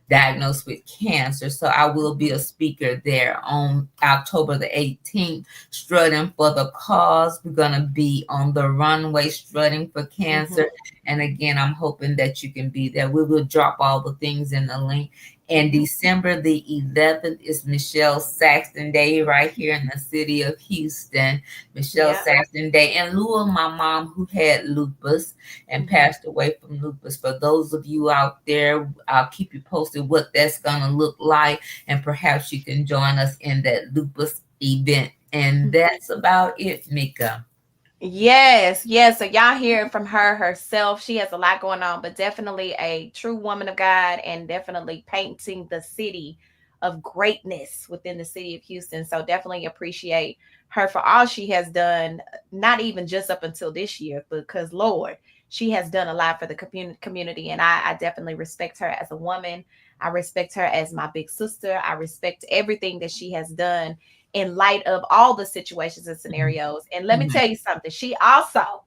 diagnosed with cancer. So I will be a speaker there on October the 18th, strutting for the cause. We're going to be on the runway strutting for cancer. And again, I'm hoping that you can be there. We will drop all the things in the link. And December the 11th is Michelle Saxton Day right here in the city of Houston. Michelle Saxton Day. In lieu of my mom, who had lupus and passed away from lupus. For those of you out there, I'll keep you posted what that's going to look like. And perhaps you can join us in that lupus event. And that's about it, Mika. Yes. So y'all hear from her herself. She has a lot going on, but definitely a true woman of God, and definitely painting the city of greatness within the city of Houston. So definitely appreciate her for all she has done, not even just up until this year, because Lord, she has done a lot for the community. And I definitely respect her as a woman. I respect her as my big sister. I respect everything that she has done in light of all the situations and scenarios. And let me tell you something. She also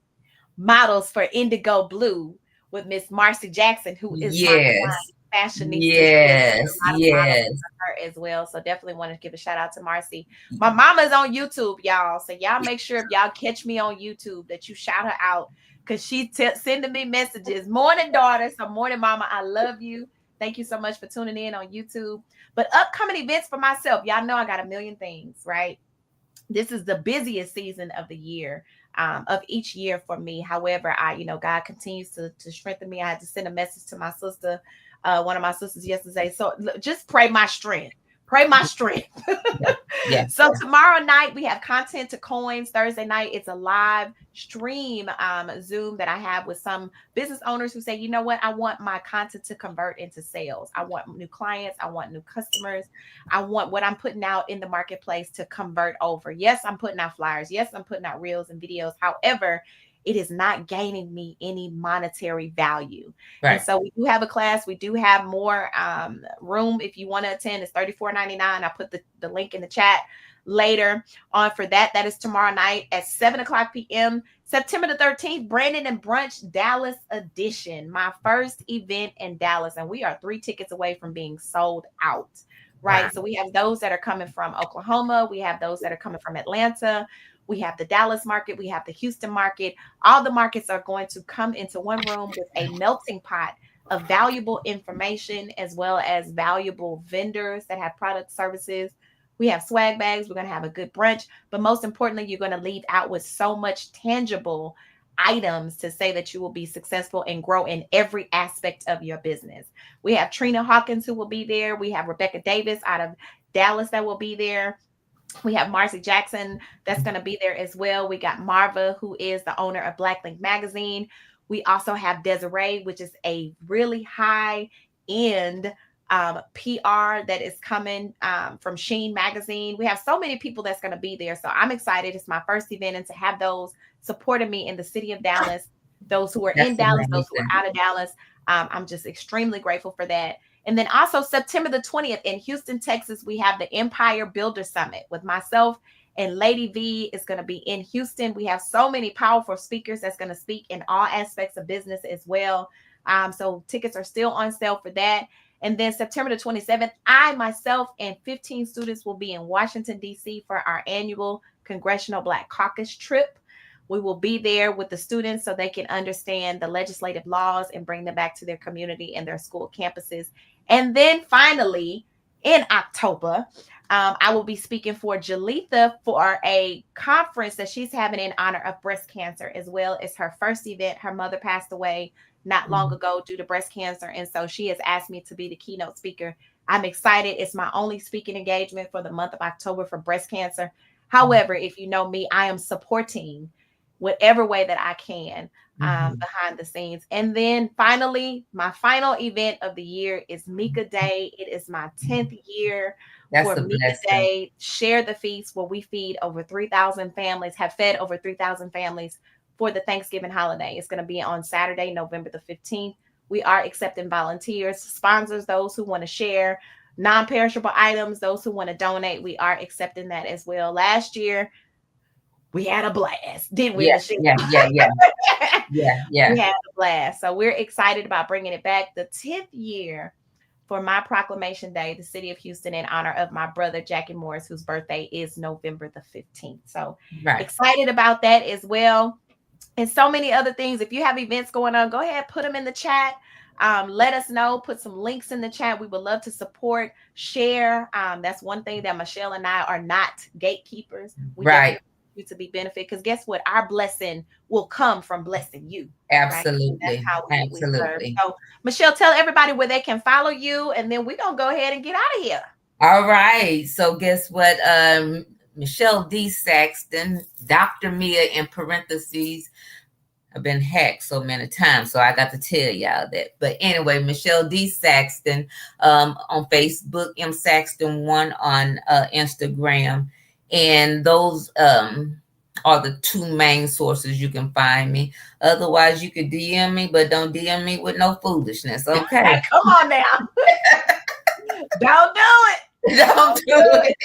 models for Indigo Blue with Miss Marcy Jackson, who is my fashionista. Yes. Her as well. So definitely want to give a shout out to Marcy. My mama's on YouTube, y'all. So y'all make sure if y'all catch me on YouTube that you shout her out, because she's sending me messages. Morning, daughter. So morning, mama. I love you. Thank you so much for tuning in on YouTube. But upcoming events for myself, y'all know I got a million things, right? This is the busiest season of the year, of each year for me. However, God continues to strengthen me. I had to send a message to my sister, one of my sisters yesterday. So just pray my strength. Pray my strength. Yeah. So tomorrow night we have Content to Coins. Thursday night it's a live stream Zoom that I have with some business owners who say, you know what, I want my content to convert into sales. I want new clients. I want new customers. I want what I'm putting out in the marketplace to convert over. Yes, I'm putting out flyers. Yes, I'm putting out reels and videos. However, it is not gaining me any monetary value. Right. And so we do have a class. We do have more room if you want to attend. It's $34.99. I put the link in the chat later on for that. That is tomorrow night at 7:00 p.m. September the 13th, Brandon and Brunch Dallas edition. My first event in Dallas. And we are 3 tickets away from being sold out. Right. Wow. So we have those that are coming from Oklahoma. We have those that are coming from Atlanta. We have the Dallas market. We have the Houston market. All the markets are going to come into one room with a melting pot of valuable information as well as valuable vendors that have product services. We have swag bags. We're going to have a good brunch. But most importantly, you're going to leave out with so much tangible items to say that you will be successful and grow in every aspect of your business. We have Trina Hawkins who will be there. We have Rebecca Davis out of Dallas that will be there. We have Marcy Jackson that's going to be there as well. We got Marva, who is the owner of Black Link Magazine. We also have Desiree, which is a really high-end PR that is coming from Sheen Magazine. We have so many people that's going to be there. So I'm excited. It's my first event, and to have those supporting me in the city of Dallas, those who are in Dallas, those who are out of Dallas, I'm just extremely grateful for that. And then also September the 20th in Houston, Texas, we have the Empire Builder Summit with myself and Lady V is going to be in Houston. We have so many powerful speakers that's going to speak in all aspects of business as well. So tickets are still on sale for that. And then September the 27th, I myself and 15 students will be in Washington, D.C. for our annual Congressional Black Caucus trip. We will be there with the students so they can understand the legislative laws and bring them back to their community and their school campuses. And then finally, in October, I will be speaking for Jalitha for a conference that she's having in honor of breast cancer, as well as her first event. Her mother passed away not long ago due to breast cancer. And so she has asked me to be the keynote speaker. I'm excited. It's my only speaking engagement for the month of October for breast cancer. However, if you know me, I am supporting whatever way that I can behind the scenes. And then finally, my final event of the year is Mika Day. It is my 10th year for Mika Day. Share the Feast, where we feed over 3,000 families, have fed over 3,000 families for the Thanksgiving holiday. It's going to be on Saturday, November the 15th. We are accepting volunteers, sponsors, those who want to share non-perishable items, those who want to donate. We are accepting that as well. Last year, we had a blast, didn't we? Yeah. We had a blast. So we're excited about bringing it back. The 10th year for my proclamation day, the city of Houston, in honor of my brother, Jackie Morris, whose birthday is November the 15th. So excited about that as well. And so many other things. If you have events going on, go ahead, put them in the chat. Let us know, put some links in the chat. We would love to support, share. That's one thing that Michelle and I are not gatekeepers. We you to be benefit, because guess what, our blessing will come from blessing you. Absolutely. Right? That's how we serve. So Michelle, tell everybody where they can follow you, and then we're gonna go ahead and get out of here. All right, so guess what, Michelle D. Saxton, Dr. Mia in parentheses. I've been hacked so many times, so I got to tell y'all that. But anyway, Michelle D. Saxton on Facebook, M. Saxton1 on Instagram. And those are the 2 main sources you can find me. Otherwise, you could DM me, but don't DM me with no foolishness, okay? Come on now. Don't do it. Don't do it.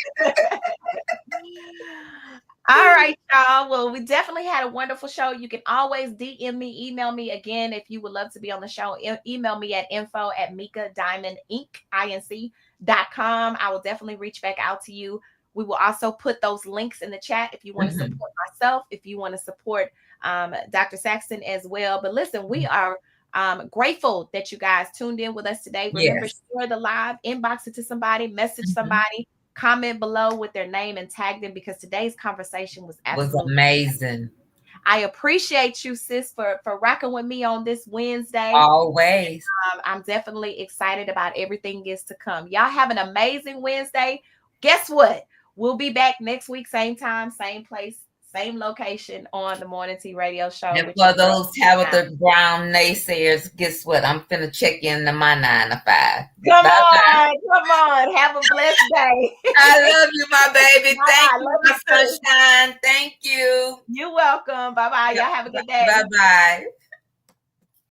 All right, y'all. Well, we definitely had a wonderful show. You can always DM me, email me again if you would love to be on the show. Email me at info@mikadiamondinc.com. I will definitely reach back out to you. We will also put those links in the chat if you want to support myself, if you want to support Dr. Saxton as well. But listen, we are grateful that you guys tuned in with us today. Remember, share the live, inbox it to somebody, message somebody, comment below with their name and tag them, because today's conversation was absolutely amazing. I appreciate you, sis, for rocking with me on this Wednesday. Always. I'm definitely excited about everything is to come. Y'all have an amazing Wednesday. Guess what? We'll be back next week, same time, same place, same location on the Morning Tea Radio Show. And for those Tabitha Brown naysayers, guess what? I'm finna check into my 9 to 5. Come on. Have a blessed day. I love you, my baby. Bye. Thank you, my sunshine. Thank you. You're welcome. Bye-bye. Y'all have a good day. Bye-bye.